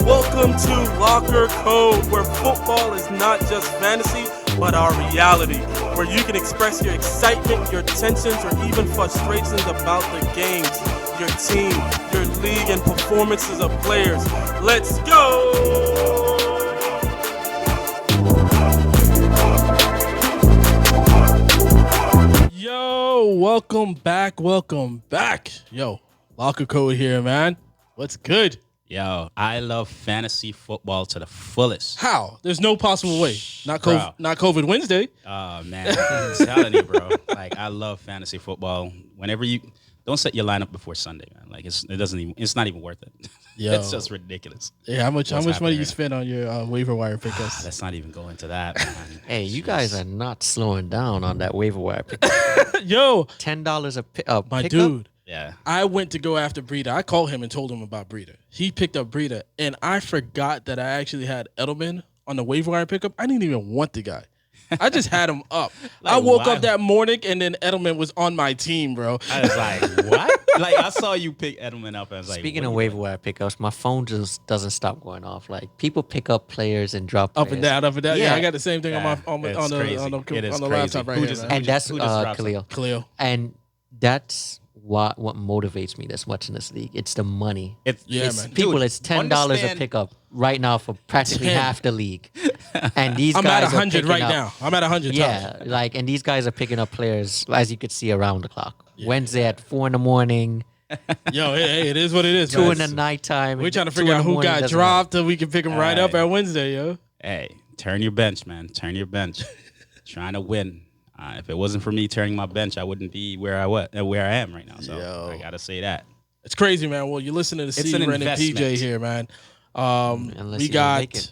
Welcome to Locker Code, where football is not just fantasy, but our reality, where you can express your excitement, your tensions, or even frustrations about the games, your team, your league, and performances of players. Let's go! Yo, welcome back. Yo, Locker Code here, man. What's good? Yo, I love fantasy football to the fullest. How? There's no possible way. Not COVID Wednesday. Oh, man. I'm telling you, bro. Like, I love fantasy football. Whenever you... Don't set your lineup before Sunday, man. Like, it's not even worth it. Yo. It's just ridiculous. Yeah, how much money you spend on your waiver wire pickups? Let's not even go into that, man. Hey, you guys are not slowing down on that waiver wire pickup. Yo. $10 a pickup. My dude. Yeah. I went to go after Breida. I called him and told him about Breida. He picked up Breida, and I forgot that I actually had Edelman on the waiver wire pickup. I didn't even want the guy. I just had him up. Like, I woke up that morning, and then Edelman was on my team, bro. I was like, what? Like, I saw you pick Edelman up. And I was like, speaking of waiver wire pickups, my phone just doesn't stop going off. Like, people pick up players and drop players. Up and down. Yeah, I got the same thing on the crazy. laptop right here. And that's Khalil. Khalil. And that's what motivates me this much in this league. It's the money. It's man. People, Dude, it's $10 a pickup right now for practically half the league. And these I'm guys at 100 right now. I'm at 100. Yeah, like, and these guys are picking up players, as you could see, around the clock. Yeah. Wednesday at 4 a.m. Yo, hey, it is what it is. 2 in the nighttime. We're trying to figure out who got dropped so we can pick them right up at Wednesday, yo. Hey, turn your bench, man. Turn your bench. Trying to win. If it wasn't for me turning my bench, I wouldn't be where I am right now. So I gotta say that. It's crazy, man. Well, you're listening to Steve, Ren, and PJ here, man. We got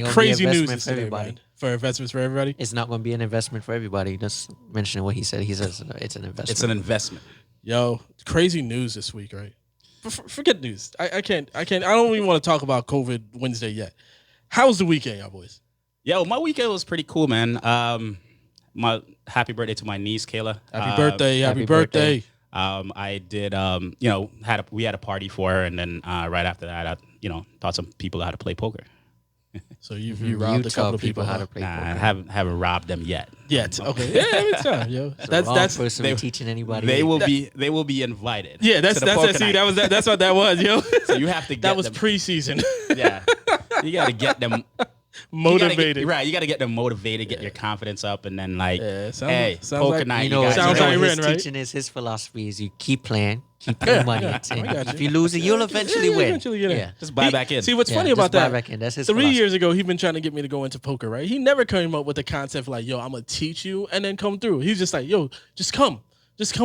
crazy news today, man. For investments for everybody. It's not going to be an investment for everybody. Just mentioning what he said. He says it's an investment. It's an investment. Yo, crazy news this week, right? Forget news. I can't. I don't even want to talk about COVID Wednesday yet. How was the weekend, y'all boys? Yo, my weekend was pretty cool, man. My happy birthday to my niece, Kayla. Happy birthday. I did, we had a party for her, and then right after that, I, taught some people how to play poker. So you robbed a couple of people how to play poker. I haven't robbed them yet. Okay. Yeah, it's time, yo. So that's person teaching anybody. They will be invited. Yeah, that's what that was, yo. So you have to get that was them, preseason. Yeah. You got to get them motivated. You got to get them motivated, get your confidence up, and then sounds poker like, night. Sounds like his teaching is his philosophy is you keep playing, keep putting money in. If you lose it, you'll eventually win. Just buy back in. See, what's funny about that? Buy back in. That's his 3 years ago, he's been trying to get me to go into poker, right? He never came up with the concept like, yo, I'm gonna teach you and then come through. He's just like, yo, just come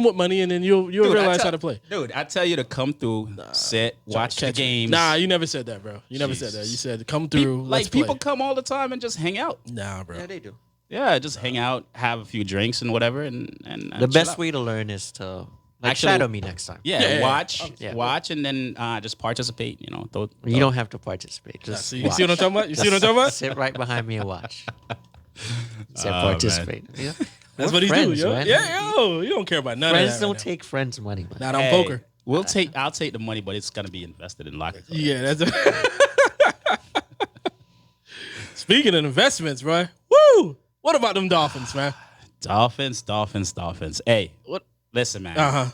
with money, and then you'll realize how to play. Dude, I tell you to come through, sit, watch the games. Nah, you never said that, bro. You never said that. You said come through. People come all the time and just hang out. Nah, bro. Yeah, they do. Yeah, just hang out, have a few drinks and whatever, and the best way to learn is to shadow me next time. Yeah, watch, and then just participate. You don't have to participate. Just you see what I'm talking about? You see what I'm talking about? Sit right behind me and watch. Participate. Man. Yeah. That's what he do, yo. Man. Yeah, yo. You don't care about none of that. Friends don't take friends' money, man. Not on poker. I'll take the money, but it's gonna be invested in Locker. Yeah, that's Speaking of investments, bro. Woo! What about them Dolphins, man? Dolphins. Hey, what? Listen, man.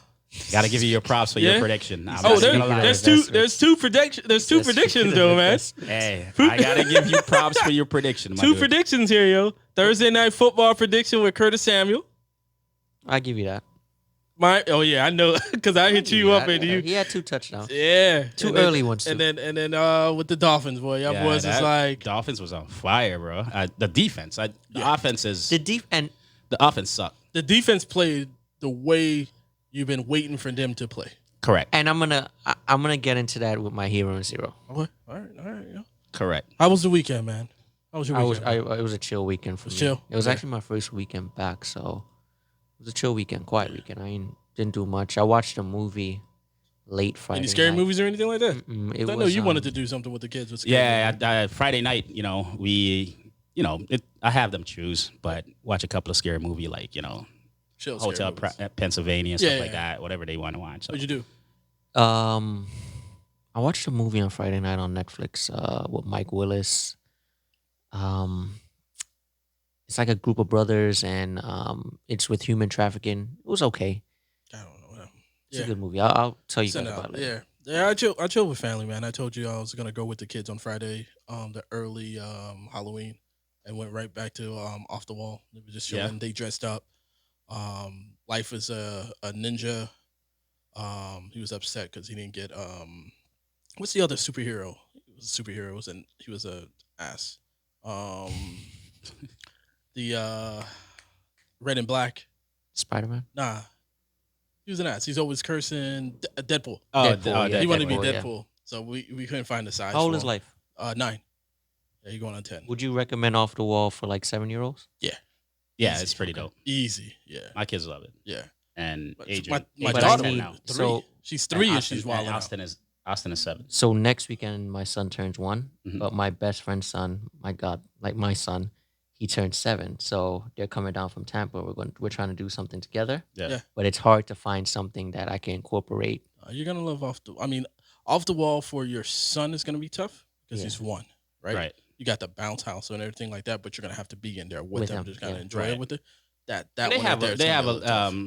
Got to give you your props for your prediction. There's two predictions though, man. Hey, I got to give you props for your prediction. Two predictions here, yo. Thursday night football prediction with Curtis Samuel. I'll give you that. I know, because I hit you up and you. He had 2 touchdowns. Yeah, two early ones too. And then with the Dolphins, boy, y'all boys is like Dolphins was on fire, bro. The defense, the offense is the offense sucked. The defense played the way you've been waiting for them to play. Correct. And I'm gonna get into that with my hero and zero. Okay. All right. Yeah. Correct. How was the weekend, man? How was your weekend? It was a chill weekend for me. Chill. It was actually my first weekend back, so it was a chill weekend, quiet weekend. I didn't do much. I watched a movie late Friday. Any scary night. movies or anything like that? It I know you wanted to do something with the kids. With Friday night, I have them choose, but watch a couple of scary movie like, Chill Hotel Pennsylvania, stuff like that, whatever they want to watch. So. What'd you do? I watched a movie on Friday night on Netflix with Mike Willis. It's like a group of brothers, and it's with human trafficking. It was okay. I don't know. It's a good movie. I'll tell you guys about it. Yeah. I chill with family, man. I told you I was gonna go with the kids on Friday, the early Halloween, and went right back to Off the Wall. They were just chilling. Yeah. They dressed up. Life is a ninja. He was upset because he didn't get what's the other superhero? He was a superhero. He was a ass. The Red and Black Spider-Man. Nah, he was an ass. He's always cursing. Deadpool. Deadpool. He wanted to be Deadpool, so we couldn't find the size. How old is Life? 9. Yeah, he's going on 10. Would you recommend Off the Wall for like 7-year-olds? Yeah. Yeah, it's pretty dope. Easy. Yeah. My kids love it. Yeah. And Adrian, my daughter now. 3. So she's 3 and she's wild. Austin is 7. So next weekend my son turns 1, but my best friend's son, my son, he turned 7. So they're coming down from Tampa. We're trying to do something together. Yeah. But it's hard to find something that I can incorporate. You're gonna love Off the Wall for your son is gonna be tough because he's 1, right? Right. You got the bounce house and everything like that, but you're gonna have to be in there with them. Just gotta enjoy it with it. They have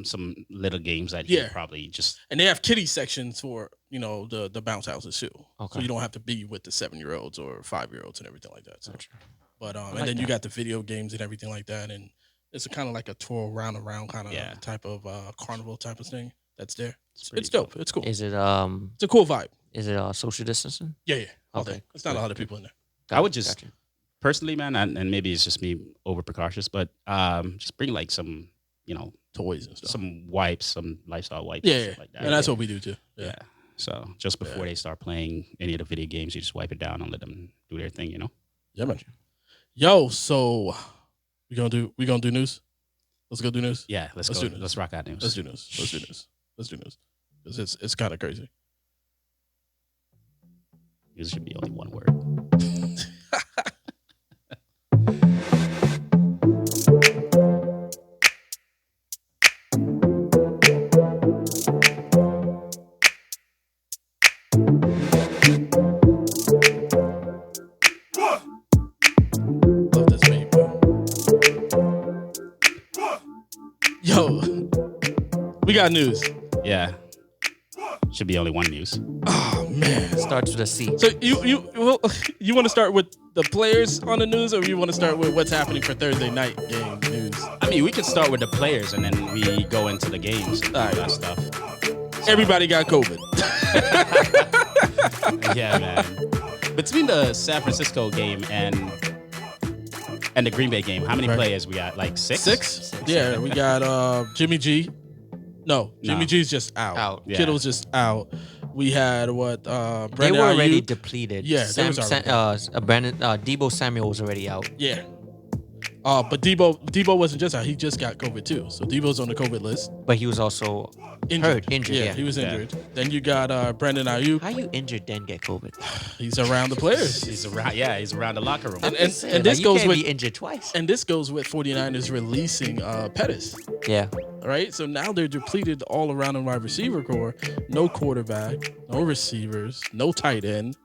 some little games that you probably just, and they have kiddie sections for the bounce houses too. Okay. So you don't have to be with the 7-year-olds or 5-year-olds and everything like that. So. Gotcha. But and then you got the video games and everything like that, and it's kind of like a tour around kind of type of carnival type of thing that's there. It's dope. It's cool. Is it It's a cool vibe. Is it social distancing? Yeah. All Okay. day. It's not a lot of people in there. I would just personally, man, and maybe it's just me over precautious, but just bring like some, toys and stuff, some wipes, some lifestyle wipes, and stuff like that. And that's what we do too. Yeah. So just before they start playing any of the video games, you just wipe it down and let them do their thing, Yeah, man. Yo, so we gonna do news. Let's go do news. Yeah, let's go. Let's rock out news. Let's do news. Because it's kind of crazy. News should be only one word. Love this meme, bro. Yo, we got news. Yeah. Should be only one news. Oh man, starts with a C. So you want to start with the players on the news, or you want to start with what's happening for Thursday night game news? I mean, we could start with the players and then we go into the games and all that stuff. So. Everybody got COVID. Yeah, man. Between the San Francisco game and the Green Bay game, how many players we got? Like 6? 6? Yeah, we got Jimmy G. No, Jimmy G's just out. Yeah. Kittle's just out. We had what? Brandon they were already Ayuk. depleted. Yeah, Debo Samuel was already out. Yeah. But Debo wasn't just out. He just got COVID too. So Debo's on the COVID list. But he was also injured. Yeah, he was injured. Then you got Brandon Ayuk. How you injured then get COVID? He's around the players. He's around the locker room. And this you goes can't with be injured twice. And this goes with 49ers releasing Pettis. Yeah. All right. So now they're depleted all around the wide receiver core. No quarterback, no receivers, no tight end.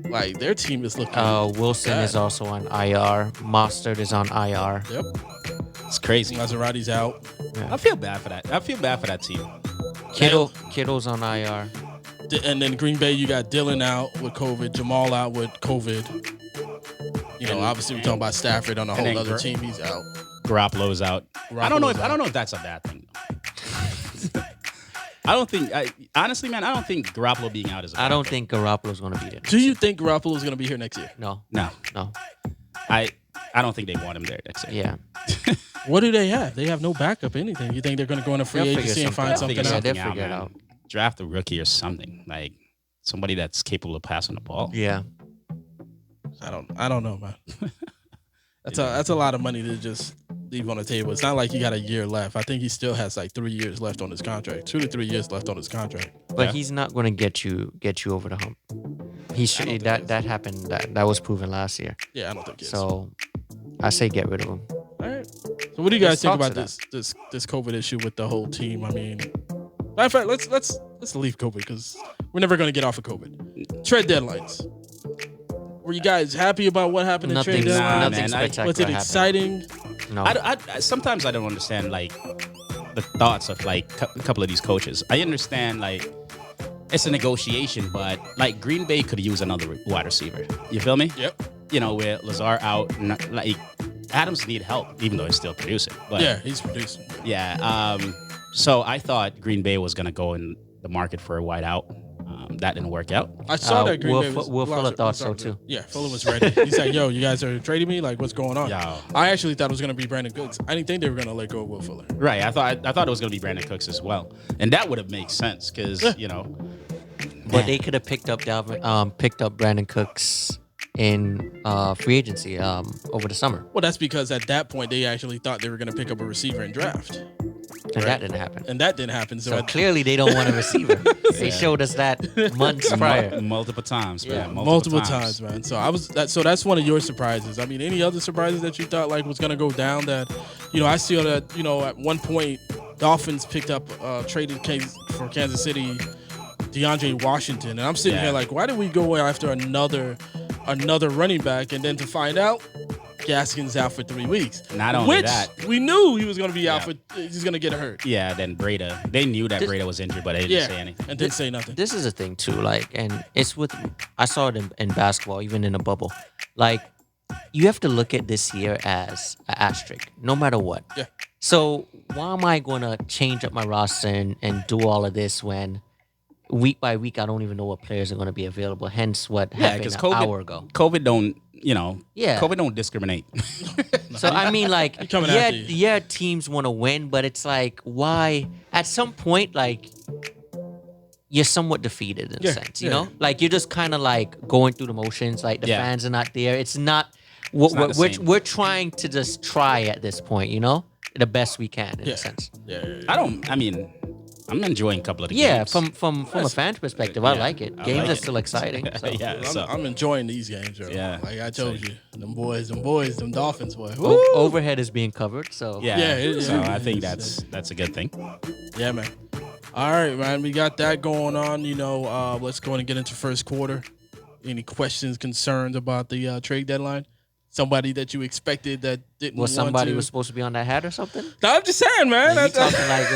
Like, their team is looking Wilson bad. is also on IR. Mostert is on IR. Yep. It's crazy. Maserati's out. Yeah. I feel bad for that team. Kittle's on IR. And then Green Bay, you got Dylan out with COVID, Jamal out with COVID. Obviously we're talking about Stafford on a whole other team. He's out. Garoppolo's out. I don't know if that's a bad thing. Honestly, man, I don't think Garoppolo being out is a bad I don't think Garoppolo's going to be there. Do you think Garoppolo's going to be here next year? No. I don't think they want him there next year. Yeah. What do they have? They have no backup anything. You think they're going to go into free agency and find something out? They'll figure it out. Draft a rookie or something. Like somebody that's capable of passing the ball. Yeah. I don't know, man. That's a lot of money to just leave on the table. It's not like he got a year left. I think he still has like 3 years left on his contract. 2 to 3 years left on his contract. But he's not going to get you over the hump. He should. That happened. That was proven last year. Yeah, I don't think he is. So I say get rid of him. All right. So what do you guys think about this COVID issue with the whole team? I mean, matter of fact, let's leave COVID because we're never going to get off of COVID. Trade deadlines. Were you guys happy about what happened in trade deadlines? Nothing spectacular. Was it exciting? No. Sometimes I don't understand like the thoughts of like a couple of these coaches. I understand like it's a negotiation, but like Green Bay could use another wide receiver. You feel me? Yep. You know, with Lazar out, like Adams need help, even though he's still producing. But yeah, he's producing. Yeah. So I thought Green Bay was gonna go in the market for a wide out. That didn't work out. I saw that Green Bay was... Will Fuller thought so too. Yeah, Fuller was ready. He's like, yo, you guys are trading me? Like, what's going on? Yo. I actually thought it was going to be Brandon Cooks. I didn't think they were going to let go of Will Fuller. Right. I thought it was going to be Brandon Cooks as well. And that would have made sense because, you know. But they could have picked up Brandon Cooks in free agency over the summer. Well, that's because at that point, they actually thought they were going to pick up a receiver in draft. And that didn't happen. So clearly they don't want a receiver. They showed us that months prior. Multiple times, man. Yeah. Multiple times, man. So that's one of your surprises. I mean, any other surprises that you thought like was gonna go down that, you know, I saw that, you know, at one point Dolphins picked up traded case for Kansas City, DeAndre Washington. And I'm sitting here like, why did we go after another running back and then to find out Gaskins out for 3 weeks. Not only that, we knew he was going to be out for. He's going to get hurt. Yeah. Then Breda, they knew that Breda was injured, but they didn't say anything. And didn't say nothing. This is a thing too, like, and it's with. I saw it in basketball, even in a bubble. Like, you have to look at this year as an asterisk, no matter what. Yeah. So why am I going to change up my roster and do all of this when week by week I don't even know what players are going to be available? Hence what happened an hour ago. COVID don't. You know, COVID don't discriminate. So, I mean, like, teams want to win, but it's like, why? At some point, like, you're somewhat defeated in a sense, you know? Like, you're just kind of, like, going through the motions. Like, the fans are not there. It's not... We're trying to just try at this point, you know? The best we can, in a sense. I'm enjoying a couple of the games. Yeah, from a fan's perspective, I like it. Games are still exciting. So. I'm enjoying these games, bro. Yeah. Like I told you, them Dolphins, boy. Overhead is being covered, so. So I think that's a good thing. Yeah, man. All right, man. We got that going on. You know, let's go and get into first quarter. Any questions, concerns about the trade deadline? Somebody that you expected that didn't want to. Somebody was supposed to be on that hat or something? No, I'm just saying, man. You talking like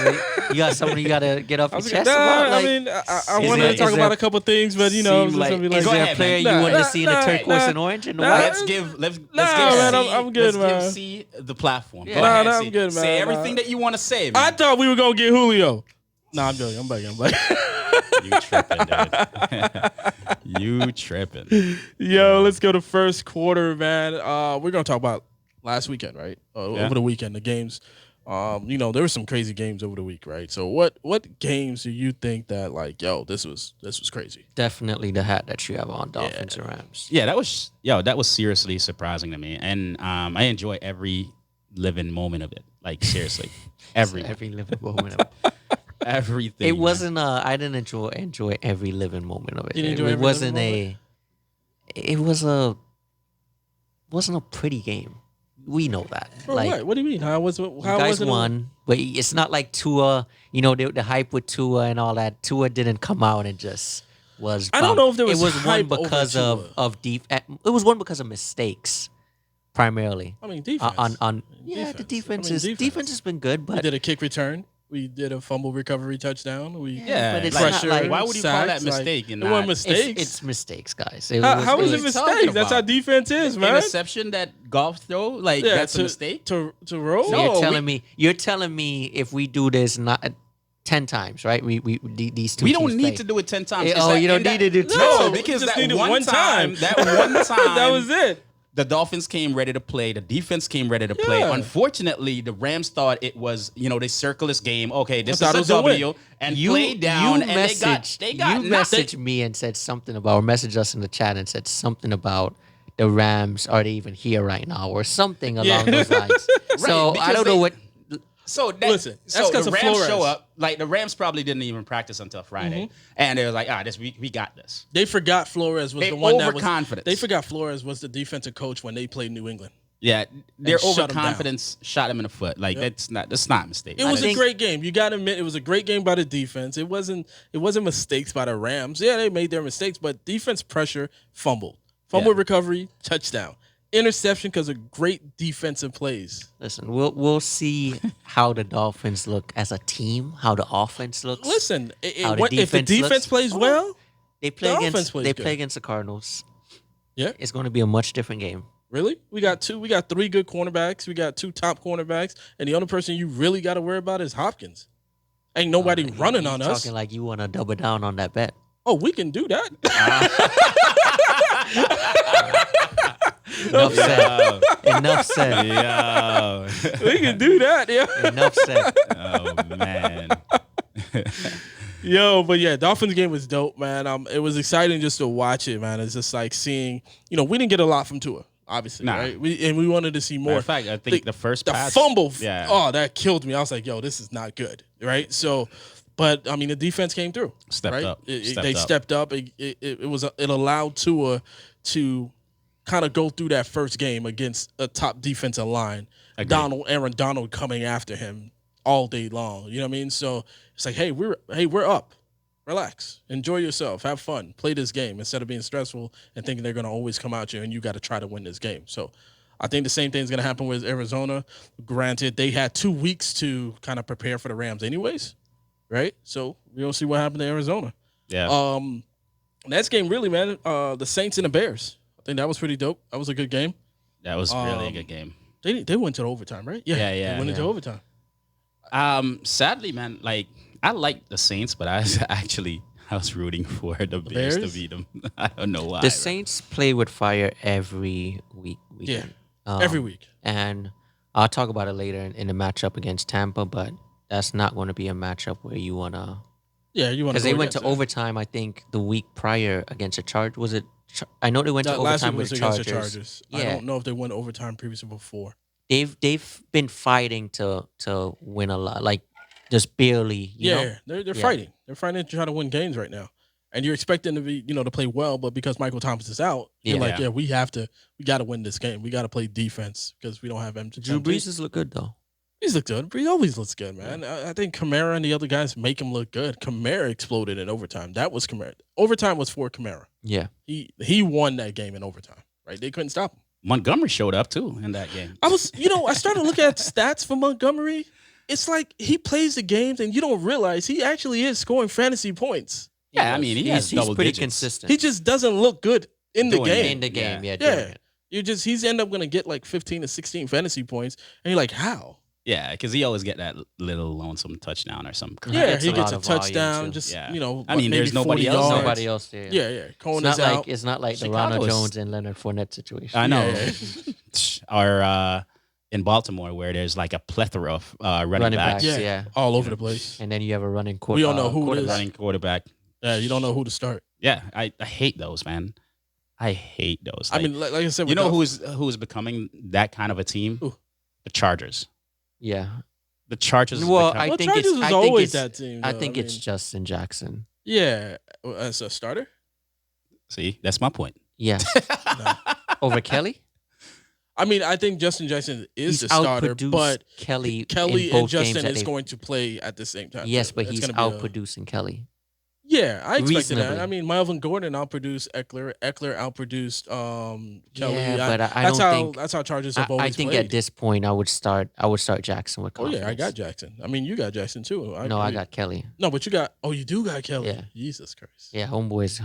you got somebody you got to get off your chest about? Like, I mean, I wanted to talk about a couple things, but you know, like, is there a player you wanted to see in the turquoise and orange and the white? Let's give I'm good, man. Give C the platform. Yeah. Go ahead, I'm C. good, man. Say everything that you want to say, man. I thought we were gonna get Julio. I'm joking. I'm back. You tripping, dude. You tripping. Yo, let's go to first quarter, man. We're going to talk about last weekend, right? Over the weekend, the games. You know, there were some crazy games over the week, right? So what games do you think that, like, yo, this was crazy? Definitely the hat that you have on, Dolphins and Rams. Yeah, that was seriously surprising to me. And I enjoy every living moment of it. Like, seriously. Every living moment of it. Everything. It wasn't I didn't enjoy every living moment of it. It wasn't a pretty game. We know that. For like, what? What do you mean? How was it? You guys won, but it's not like Tua. You know the hype with Tua and all that. Tua didn't come out and just was. I don't know if there was. It was hype one because of deep. It was one because of mistakes, primarily. I mean, defense. The defense has been good, but we did a kick return. We did a fumble recovery touchdown. But it's pressure. not like, why would you call that mistake? It wasn't mistakes. It's mistakes, guys. How is it mistakes? That's how defense is, man. Interception that golf throw, like that's a mistake to roll. So you're telling me if we do this not 10 times, right? These two. We don't need to do it 10 times. You don't need to do 10 No, because that one time, that was it. The Dolphins came ready to play. The defense came ready to play. Unfortunately, the Rams thought it was, they circle this game. Okay, this is a W. And played down. They messaged me and said something about, or messaged us in the chat and said something about the Rams, are they even here right now? Or something along those lines. So I don't know what. So listen, that's because the of Rams Flores. show up. Like the Rams probably didn't even practice until Friday, and they were like, this we got this. They forgot Flores was They the one that was overconfidence. They forgot Flores was the defensive coach when they played New England. Yeah, their shut 'em overconfidence shot him in the foot. Like that's not a mistake. It was a great game. You got to admit, it was a great game by the defense. It wasn't mistakes by the Rams. Yeah, they made their mistakes, but defense pressure, fumble recovery, touchdown, interception because of great defensive plays. Listen, we'll see how the Dolphins look as a team, how the offense looks. Listen, if the defense plays well, they play offense plays good. play against the Cardinals. Yeah, it's going to be a much different game. Really? We got 3 good cornerbacks. We got 2 top cornerbacks, and the only person you really got to worry about is Hopkins. Ain't nobody running on us. Talking like you want to double down on that bet. Oh, we can do that. Enough said. Enough said. Yeah. We can do that. Yeah. Enough said. Oh man. Yo, but yeah, Dolphins game was dope, man. It was exciting just to watch it, man. It's just like seeing, we didn't get a lot from Tua, obviously, right? We wanted to see more. In fact, I think the first pass, fumble, yeah. That killed me. I was like, yo, this is not good, right? So, but I mean, the defense came through, stepped up. They stepped up. It allowed Tua to kind of go through that first game against a top defensive line. Aaron Donald coming after him all day long. You know what I mean? So it's like, hey, we're up. Relax. Enjoy yourself. Have fun. Play this game instead of being stressful and thinking they're going to always come out you and you got to try to win this game. So I think the same thing is going to happen with Arizona. Granted, they had 2 weeks to kind of prepare for the Rams anyways, right? So we'll see what happened to Arizona. Yeah. Next game, really, man, the Saints and the Bears. I think that was pretty dope. That was a good game. That was really a good game. They went to the overtime, right? Yeah. They went into overtime. Sadly, man, like I like the Saints, but I was rooting for the Bears to beat them. I don't know why. The Saints play with fire every weekend. Yeah, every week. And I'll talk about it later in the matchup against Tampa, but that's not going to be a matchup where you want to. Yeah, you want to. Because they went to overtime, I think, the week prior against the Chargers. Was it? I know they went to overtime with the Chargers. Yeah. I don't know if they went overtime previously before. They've been fighting to win a lot, like just barely. You know? They're fighting. They're fighting to try to win games right now, and you're expecting to be to play well, but because Michael Thomas is out, you're like, we got to win this game. We got to play defense because we don't have him. Drew Brees has looked good though. He's looked good. He always looks good, man. I think Kamara and the other guys make him look good. Kamara exploded in overtime. That was Kamara. Overtime was for Kamara. Yeah, he won that game in overtime. Right? They couldn't stop him. Montgomery showed up too in that game. I started looking at stats for Montgomery. It's like he plays the games and you don't realize he actually is scoring fantasy points. Yeah, I mean he's double pretty digits. consistent. He just doesn't look good in the game. In the game, yeah. He's end up gonna get like 15 to 16 fantasy points, and you're like, how? Yeah, because he always get that little lonesome touchdown or something. Yeah, he gets a touchdown. Just I mean, there's nobody else. Nobody else there. Yeah. Cohen's out. It's not like the Ronald Jones and Leonard Fournette situation. I know. Or in Baltimore, where there's like a plethora of running backs. Yeah, all over the place. And then you have a running quarterback. We don't know who it is. Running quarterback. Yeah, you don't know who to start. Yeah, I hate those, man. I hate those. Like, I mean, like I said, who's becoming that kind of a team? Ooh. The Chargers. Yeah. The Chargers. Well, I think Chargers it's is always that team. I think it's Justin Jackson. Yeah, as a starter. See, that's my point. Yeah. Over Kelly? I mean, I think Justin Jackson is the starter, but Kelly and Justin is going to play at the same time. Yes, but he's outproducing Kelly. Yeah, I expected that. I mean, Melvin Gordon outproduced Eckler. Eckler outproduced Kelly. Yeah, but I don't think that's how Chargers have always I think played. at this point I would start Jackson with confidence. Oh yeah, I got Jackson. I mean, you got Jackson too. I got Kelly. No, but you do got Kelly. Yeah. Jesus Christ. Yeah,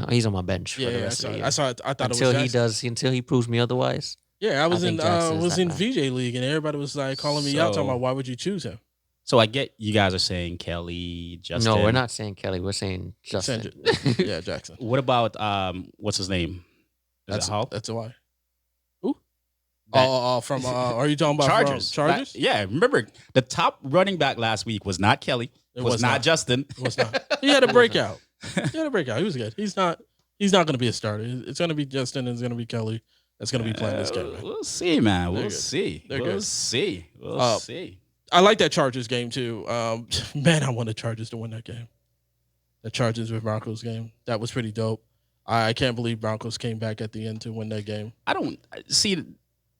he's on my bench for the rest of the year. I thought until it was until he proves me otherwise. Yeah, I was in VJ League and everybody was like calling me out talking about why would you choose him? So I get you guys are saying Kelly, Justin. No, we're not saying Kelly. We're saying Justin. Yeah, Jackson. What about what's his name? That's a why. Who? From are you talking about Chargers? Chargers? Yeah. Remember the top running back last week was not Kelly. It was not Justin. It was not. He had a breakout. He was good. He's not going to be a starter. It's going to be Justin and it's going to be Kelly. That's going to be playing this game, man. We'll see, man. We'll see. They're we'll good. see. We'll see. I like that Chargers game too. Man, I want the Chargers to win that game. The Chargers with Broncos game. That was pretty dope. I can't believe Broncos came back at the end to win that game. I don't see.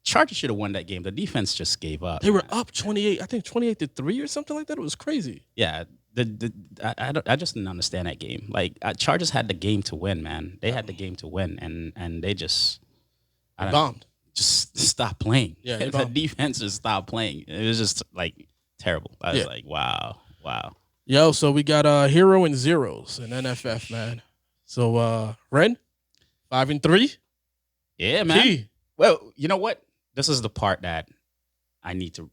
Chargers should have won that game. The defense just gave up. They were up 28, I think 28-3 or something like that. It was crazy. Yeah, I just didn't understand that game. Like Chargers had the game to win, man. They had the game to win, and they just bombed. Just stopped playing. Yeah, the defense just stopped playing. It was just like terrible. I was like, wow. Yo, so we got hero and zeros in NFF, man. So Ren, 5-3. Yeah, man. Gee. Well, you know what? This is the part that I need to,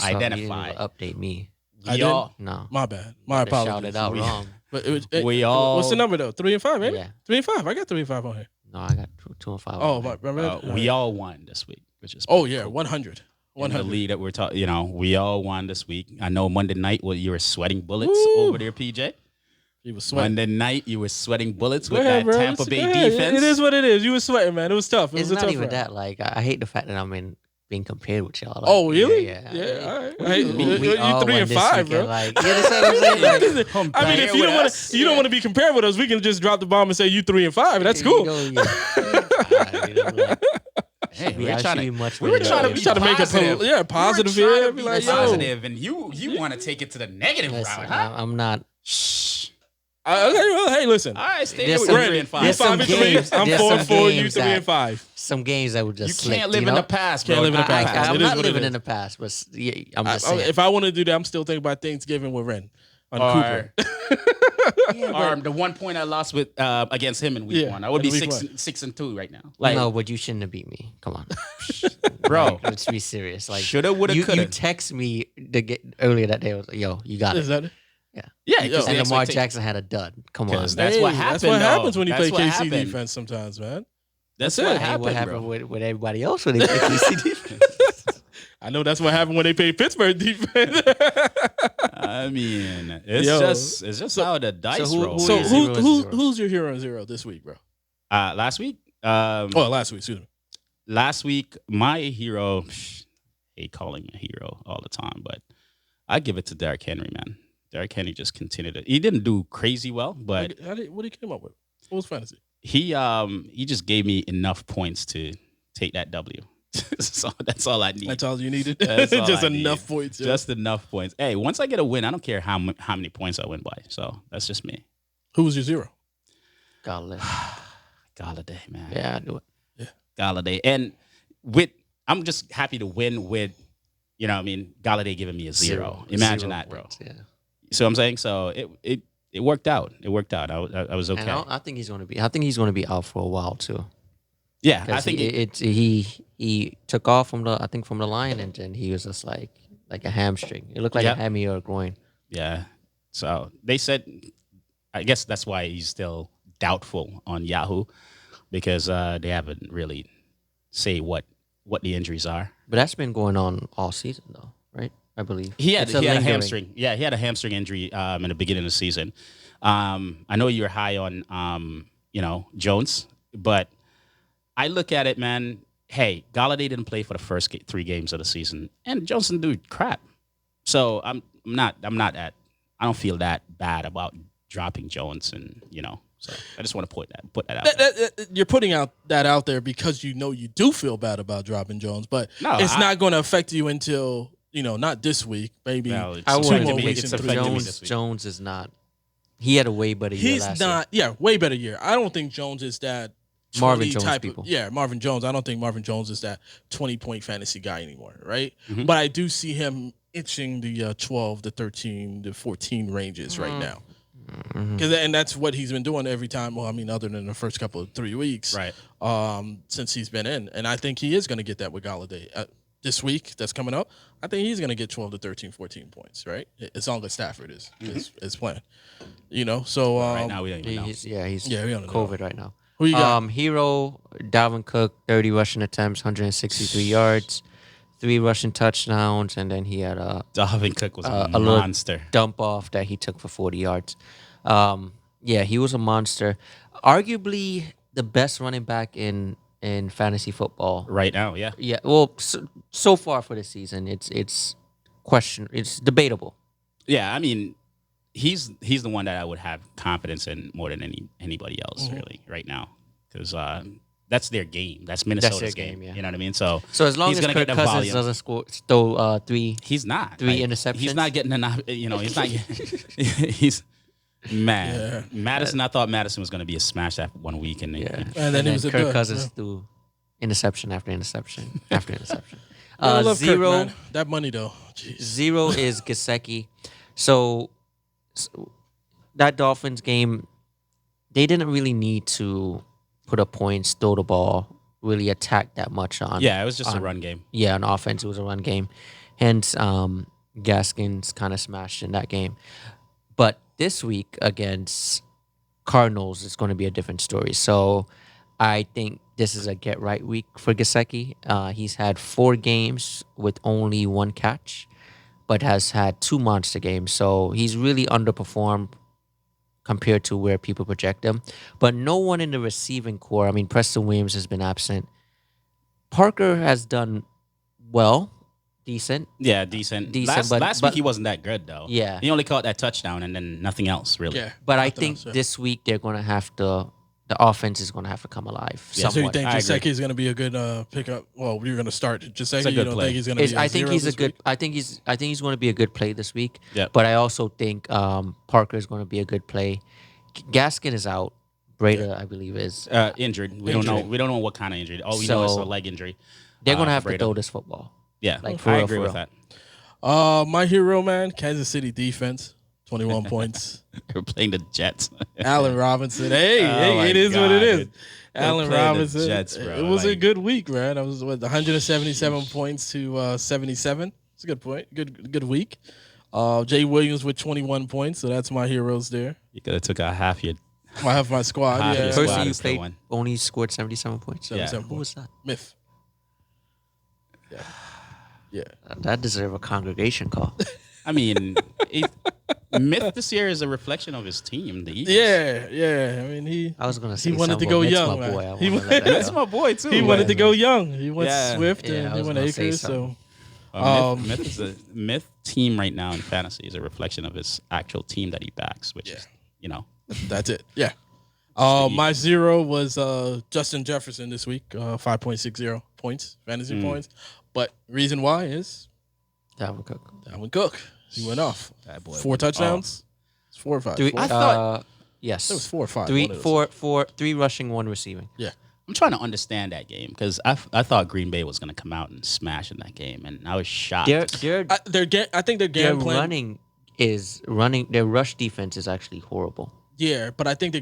identify. Update me. No. My bad. My apologies. Shout it out wrong. But what's the number though? 3 and 5, ain't it? Yeah. 3 and 5. I got 3 and 5 on here. No, I got 2 and 5. Oh, my bad. We all won this week, which is Oh yeah, cool. 100. In the lead that we're talking, we all won this week. I know Monday night, you were sweating bullets over there, PJ. He was sweating. Monday night, you were sweating bullets with that Tampa Bay defense. It is what it is. You were sweating, man. It was tough. It's not even that. Like, I hate the fact that I'm being compared with y'all. Like, oh, really? Yeah. All right. We you all 3 won and this 5, bro. weekend, like, you understand what I'm saying? Like, I mean, if you don't want to be compared with us, we can just drop the bomb and say you 3 and 5. That's cool. Hey, we were trying to be make positive. Positive here. Be like, positive, and you want to take it to the negative route, huh? I'm not. Shh. Okay, well, hey, listen. All right, stay There's with some- 3 and 5. You there's some 5-3. games- I'm there's 4 some 4. You games 3 that- and 5. Some games that would just You can't live you in know? the past, Can't bro. live in the past. I'm It is not what it living is. in the past, but I'm just saying. If I want to do that, I'm still thinking about Thanksgiving with Ren on Cooper. The 1 point I lost with against him in week 1, I would be in week 6-2 right now. No, but you shouldn't have beat me. Come on, bro. Let's be serious. Like, Shoulda, woulda, you coulda. text me earlier that day. I was like, "Yo, you got Is it." that it? Yeah, And Lamar Jackson had a dud. Come on. Because that's what happened. That's what happens though. when you That's play what KC happened. defense sometimes, man. That's it. what Hey, happened, what bro. happened with everybody else when they play KC defense? I know that's what happened when they played Pittsburgh defense. I mean, it's just how the dice roll. So Zero. who's your hero and zero this week, bro? Last week, Last week, excuse me. last week, my hero. Hate calling him a hero all the time, but I give it to Derrick Henry, man. Derrick Henry just continued it. He didn't do crazy well, but What did he came up with? What was fantasy? he just gave me enough points to take that W. So that's all I need. That's all you needed. That's all Just I enough need. points. Yeah. Just enough points. Hey, once I get a win, I don't care how many points I win by. So that's just me. Who was your zero? Galladay. Galladay, man. Yeah, I knew it. Galladay. And I'm just happy to win with, Galladay giving me a zero. Imagine that, bro. Points, yeah. So I'm saying, so it worked out. It worked out. I was okay. And I think he's going to be. I think he's going to be out for a while too. Yeah, I think he took off from the line, and then he was just like a hamstring. It looked like a hammy or a groin. Yeah. So they said, I guess that's why he's still doubtful on Yahoo, because they haven't really say what the injuries are. But that's been going on all season, though, right? I believe He had a lingering. hamstring. Yeah, he had a hamstring injury in the beginning of the season. I know you're high on Jones, but I look at it, man. Hey, Galladay didn't play for the first 3 games of the season, and Jones didn't do crap. So I'm not at. I don't feel that bad about dropping Jones, and So I just want to put that out. You're putting that out there because you do feel bad about dropping Jones, but it's not going to affect you until not this week, maybe. No, I two more weeks it's and 3 affecting me weeks. this week. Jones is not. He had a way better year last year. He's not. Way better year. I don't think Jones is that. Marvin Jones type people. Marvin Jones. I don't think Marvin Jones is that 20-point fantasy guy anymore, right? Mm-hmm. But I do see him itching the 12 to 13 to 14 ranges right now. And that's what he's been doing every time. Well, I mean, other than the first couple of 3 weeks, Right. Since he's been in, and I think he is going to get that with Galladay this week. That's coming up. I think he's going to get 12 to 13, 14 points, right? As long as Stafford is playing, So Right now we don't even know. He's we don't know. COVID right now. Who you got? Hero, Dalvin Cook, 30 rushing attempts, 163 yards, 3 rushing touchdowns, and then he had a Dalvin Cook was a little monster. dump off that he took for 40 yards. He was a monster. Arguably the best running back in fantasy football. Right now, yeah. Yeah, well, so far for the season, it's question. It's debatable. Yeah, I mean, he's the one that I would have confidence in more than anybody else really right now, because that's their game. That's Minnesota's game. Yeah. You know what I mean? So as long he's as gonna Kirk get the Cousins volume. doesn't throw three, He's not three like, interceptions. He's not getting enough. You know, he's not. He's man. Yeah. Madison. I thought Madison was going to be a smash after 1 week, and And then he was a Kirk dud, Cousins threw interception after interception after interception. I love Zero. Kirk, man. That money though. Jeez. 0 is Gesicki. So that Dolphins game, they didn't really need to put up points, throw the ball, really attack that much on. yeah, it was just a run game. Yeah, on offense, it was a run game. Hence, Gaskins kind of smashed in that game. But this week against Cardinals is going to be a different story. So I think this is a get right week for Gesicki. He's had 4 games with only 1 catch, but has had 2 monster games. So he's really underperformed compared to where people project him. But no one in the receiving core. I mean, Preston Williams has been absent. Parker has done well, decent. Yeah, decent. Decent, Last week he wasn't that good though. Yeah. he only caught that touchdown and then nothing else really. Yeah. But I nothing think else, yeah. this week they're going to have to. The offense is going to have to come alive. Yeah, So you somewhat. think I agree. Gesicki is going to be a good pickup? Well, you're going to start Gesicki. a You good don't play. think he's going to be? I think zero he's a this good. week? I think he's going to be a good play this week. Yep. But I also think Parker is going to be a good play. Gaskin is out. Breda, I believe, is. Injured. We don't know. We don't know what kind of injury. All we know is a leg injury. They're going to have Breda. to throw this football. Yeah, Like, for I real, agree for with real. that. My hero, man, Kansas City defense, 21 points. We're playing the Jets. Allen Robinson. Hey, Oh my it is what it God, is. dude. Allen playing the Robinson. Jets, bro. It was a Like- good week, man. I was 177 points to 77. It's a good point. Good week. Jay Williams with 21 points, so that's my heroes there. You could have took out half your. I have my squad. Half Yeah, your Person squad you is still played won. only scored 77 points. 77 Who points. was that? Myth. Yeah. That deserves a congregation call. I mean, Myth this year is a reflection of his team, the Eagles. Yeah. I mean, I was going to say he wanted to something, go but Mitt's young, my boy. man. I He wanna let went- that That's go. my boy too. he wanted to go young. He went Yeah. Swift Yeah, I and he was went gonna say Akers. So Myth is a Myth team right now in fantasy is a reflection of his actual team that he backs, which is that's it. Yeah. My zero was Justin Jefferson this week, 5.60 points, fantasy points. But reason why is Dalvin Cook. Dalvin Cook. He went off. That boy 4 went touchdowns. It's 4 or 5. Three, Four. I thought- yes. It was 4 or 5. Three, one of those. 3 rushing, 1 receiving. Yeah. I'm trying to understand that game because I thought Green Bay was going to come out and smash in that game, and I was shocked. Their I think their their game plan. their rush defense is actually horrible. Yeah, but I think the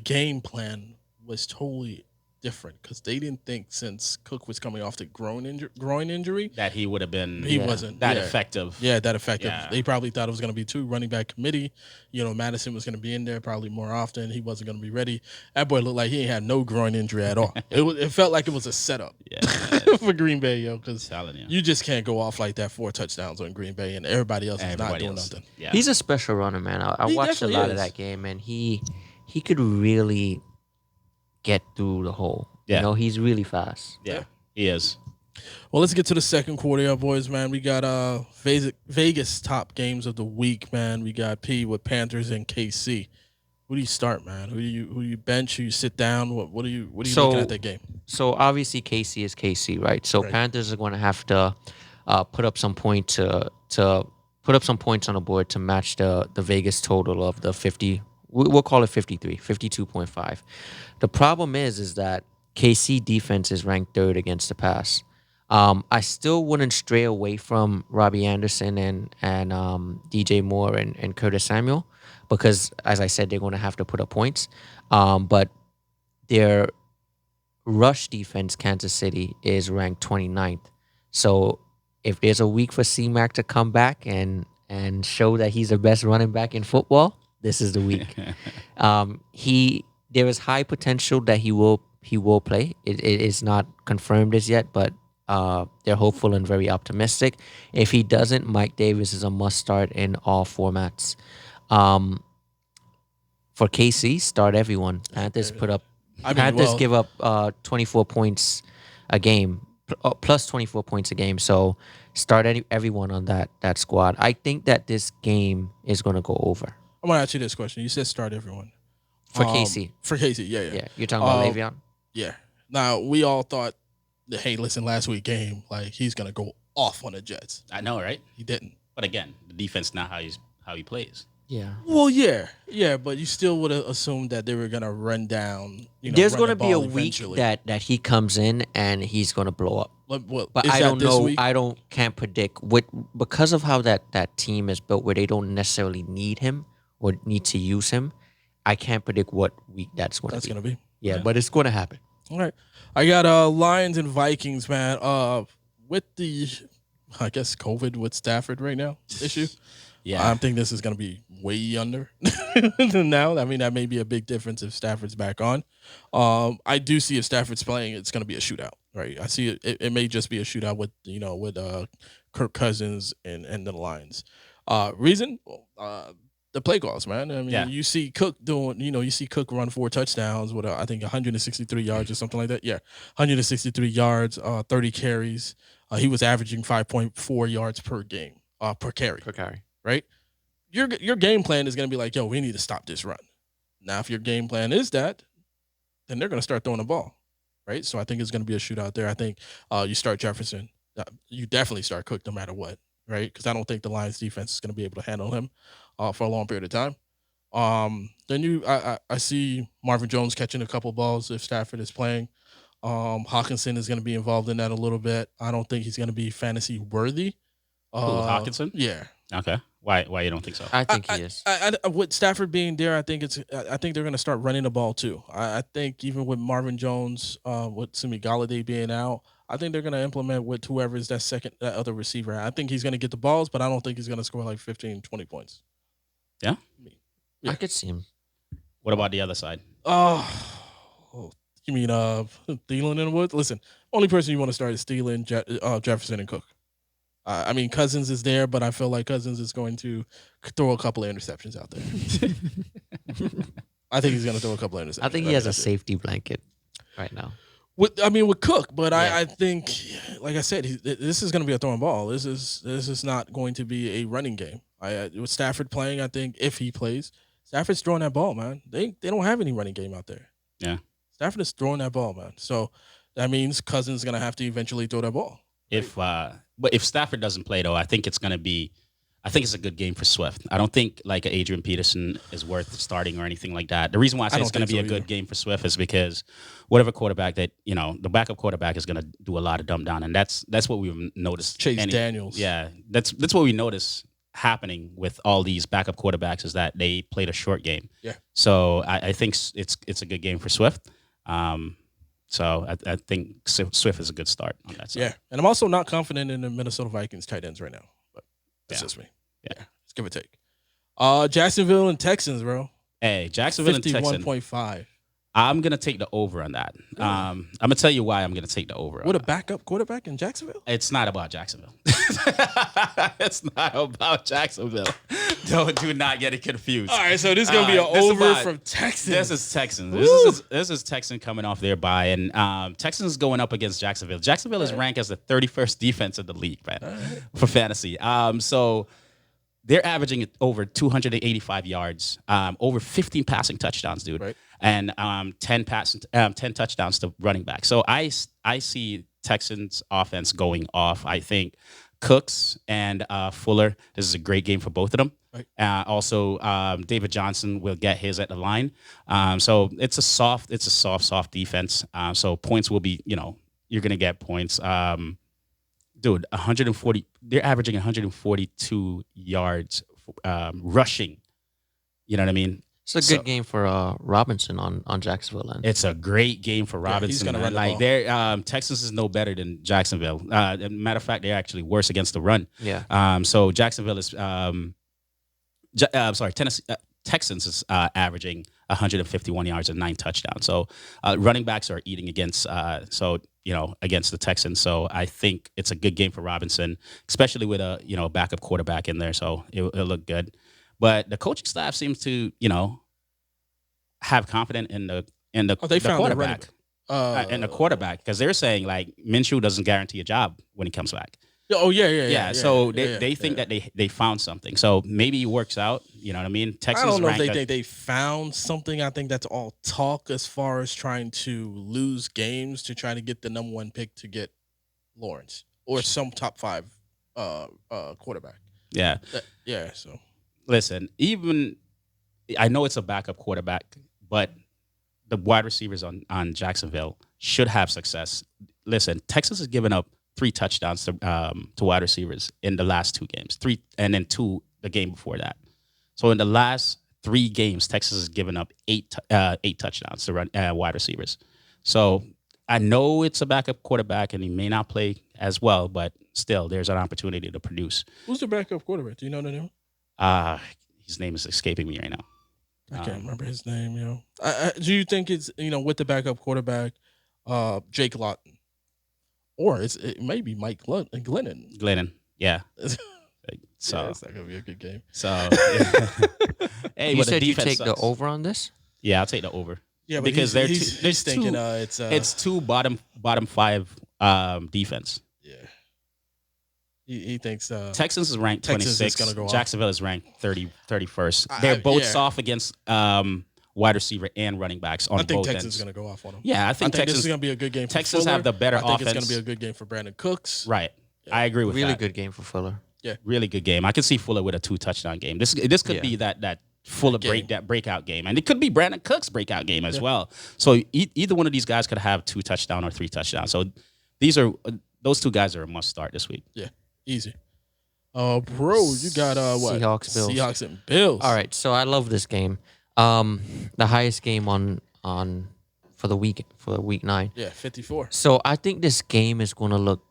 game plan was totally different because they didn't think since Cook was coming off the groin injury that he would have been he wasn't that yeah. effective. Yeah, that effective. Yeah. They probably thought it was going to be 2 running back committee. You know, Madison was going to be in there probably more often. He wasn't going to be ready. That boy looked like he ain't had no groin injury at all. It felt like it was a setup Yeah, for Green Bay, yo, because telling you. you just can't go off like that 4 touchdowns on Green Bay and everybody else is not Everybody doing else. nothing. Yeah. He's a special runner, man. I He watched a definitely lot of is. that game, and he could really get through the hole. Yeah. You know, he's really fast. yeah, he is. Well, let's get to the second quarter, y'all boys, man. We got Vegas top games of the week, man. We got P with Panthers and KC. Who do you start, man? Who do you bench? Who you sit down? What are you looking at that game? So obviously KC is KC, right? So Right. Panthers are going to have to put up some point to put up some points on the board to match the Vegas total of the 50. We'll call it 53, 52.5. The problem is that KC defense is ranked 3rd against the pass. I still wouldn't stray away from Robbie Anderson and DJ Moore and Curtis Samuel because, as I said, they're going to have to put up points. But their rush defense, Kansas City, is ranked 29th. So if there's a week for C-Mac to come back and show that he's the best running back in football, this is the week. There is high potential that he will play. It is not confirmed as yet, but they're hopeful and very optimistic. If he doesn't, Mike Davis is a must start in all formats. For KC, start everyone. Panthers give up 24 points a game. plus 24 points a game. So start everyone on that squad. I think that this game is going to go over. I'm going to ask you this question. You said start everyone. For Casey. For Casey, yeah. Yeah, you're talking about Le'Veon? Yeah. Now, we all thought, hey, listen, last week game, like, he's going to go off on the Jets. I know, right? He didn't. But again, the defense not how he plays. Yeah. Well, yeah, but you still would have assumed that they were gonna run down. There's gonna be a week that he comes in and he's gonna blow up. But I don't know. Week? Can't predict because of how that team is built, where they don't necessarily need him or need to use him. I can't predict what week that's gonna be. Yeah, but it's gonna happen. All right, I got Lions and Vikings, man. With the, I guess, COVID with Stafford right now issue. Yeah, I think this is going to be way under now. I mean, that may be a big difference if Stafford's back on. I do see if Stafford's playing, it's going to be a shootout, right? I see it may just be a shootout with Kirk Cousins and the Lions. Reason? The play calls, man. I mean, you see Cook run 4 touchdowns with I think 163 yards or something like that. Yeah, 163 yards, 30 carries. He was averaging 5.4 yards per game, per carry. Right? Your game plan is going to be like, yo, we need to stop this run. Now, if your game plan is that, then they're going to start throwing the ball, right? So I think it's going to be a shootout there. I think you start Jefferson. You definitely start Cook no matter what, right? Because I don't think the Lions defense is going to be able to handle him for a long period of time. Then I see Marvin Jones catching a couple balls if Stafford is playing. Hawkinson is going to be involved in that a little bit. I don't think he's going to be fantasy worthy. Hawkinson? Yeah. Okay. Why you don't think so? I think he is. With Stafford being there, I think they're going to start running the ball too. I think even with Marvin Jones, with Galladay being out, I think they're going to implement with whoever is that other receiver. I think he's going to get the balls, but I don't think he's going to score like 15, 20 points. Yeah? I could see him. What about the other side? You mean Thielen and Woods? Listen, only person you want to start is Thielen, Jefferson, and Cook. I mean, Cousins is there, but I feel like Cousins is going to throw a couple of interceptions out there. I think he's going to throw a couple of interceptions. I think he has a safety blanket right now. With Cook, but yeah. I think, like I said, this is going to be a throwing ball. This is not going to be a running game. With Stafford playing, I think if he plays, Stafford's throwing that ball, man. They don't have any running game out there. Yeah, Stafford is throwing that ball, man. So that means Cousins is going to have to eventually throw that ball. Right? But if Stafford doesn't play, though, I think it's a good game for Swift. I don't think like Adrian Peterson is worth starting or anything like that. The reason why I say it's going to be a good game for Swift is because whatever quarterback that, the backup quarterback is going to do a lot of dumb down. And that's what we've noticed. Chase Daniels. Yeah, that's what we notice happening with all these backup quarterbacks is that they played a short game. Yeah. So I think it's a good game for Swift. So I think Swift is a good start on that side. Yeah, and I'm also not confident in the Minnesota Vikings tight ends right now. But that's just me. Yeah, let's give or take. Jacksonville and Texans, bro. Hey, Jacksonville and Texans. 51.5. I'm going to take the over on that. I'm going to tell you why I'm going to take the over. With a backup quarterback in Jacksonville? It's not about Jacksonville. It's not about Jacksonville. Do not get it confused. All right, so this is going to be an over from Texans. This is Texans. This is Texans coming off their bye, and Texans going up against Jacksonville. Jacksonville is ranked as the 31st defense in the league, man, for fantasy. So they're averaging over 285 yards, over 15 passing touchdowns, dude. Right. And 10 touchdowns to running back. So I see Texans offense going off. I think Cooks and Fuller, this is a great game for both of them. Right. Also, David Johnson will get his at the line. So it's a soft defense. So points will be, you're going to get points. Dude, 140, they're averaging 142 yards rushing. You know what I mean? It's a good game for Robinson on Jacksonville end. It's a great game for Robinson. He's gonna run like Texas is no better than Jacksonville. Matter of fact, they're actually worse against the run. Yeah. So Jacksonville is Texans is averaging 151 yards and 9 touchdowns. So running backs are eating against against the Texans. So I think it's a good game for Robinson, especially with a backup quarterback in there. So it'll look good. But the coaching staff seems to, have confidence in the they found quarterback. And a quarterback, because they're saying like Minshew doesn't guarantee a job when he comes back. Oh yeah. So they think that they found something. So maybe it works out. You know what I mean? Texas. I don't know if they think they found something. I think that's all talk as far as trying to lose games to try to get the number 1 pick to get Lawrence or some top 5 quarterback. Yeah. So listen, even I know it's a backup quarterback, but the wide receivers on Jacksonville should have success. Listen, Texas has given up 3 touchdowns to wide receivers in the last 2 games, 3, and then 2 the game before that. So in the last 3 games, Texas has given up 8 touchdowns to wide receivers. So I know it's a backup quarterback and he may not play as well, but still, there's an opportunity to produce. Who's the backup quarterback? Do you know the name? His name is escaping me right now. I can't remember his name. Do you think it's with the backup quarterback, Jake Lawton, or it may be Mike Glennon? Glennon, yeah. So yeah, it's not gonna be a good game. So, hey, you said you take sucks. the over on this? Yeah, I'll take the over. Yeah, but because he's thinking it's 2 bottom 5 defense. Yeah, he thinks Texans is ranked 26. Go Jacksonville is ranked 31st. They're both soft against wide receiver and running backs on both ends. I think Texas is going to go off on them. Yeah, I think Texas this is going to be a good game for Texas Fuller. have the better offense. I think it's going to be a good game for Brandon Cooks. Right. Yeah. I agree with really that. Really good game for Fuller. Yeah. Really good game. I could see Fuller with a 2-touchdown game. This could be that Fuller breakout game. And it could be Brandon Cooks' breakout game as well. So either one of these guys could have 2 touchdowns or 3 touchdowns. So those 2 guys are a must start this week. Yeah. Easy. Bro, you got what? Seahawks, Bills. Seahawks and Bills. All right, so I love this game. The highest game on for the week 9. Yeah, 54. So I think this game is going to look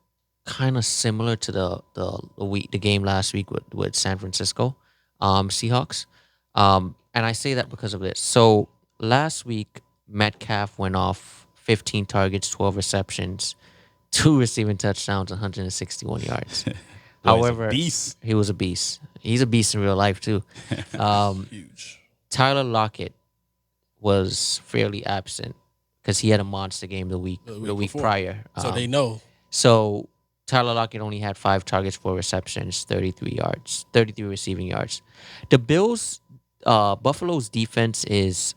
kind of similar to the game last week with San Francisco Seahawks. And I say that because of this. So last week Metcalf went off 15 targets, 12 receptions, 2 receiving touchdowns, 161 yards. However, he was a beast. He's a beast in real life too. Huge. Tyler Lockett was fairly absent because he had a monster game the week prior. So they know. So Tyler Lockett only had 5 targets, 4 receptions, 33 receiving yards. The Bills, Buffalo's defense is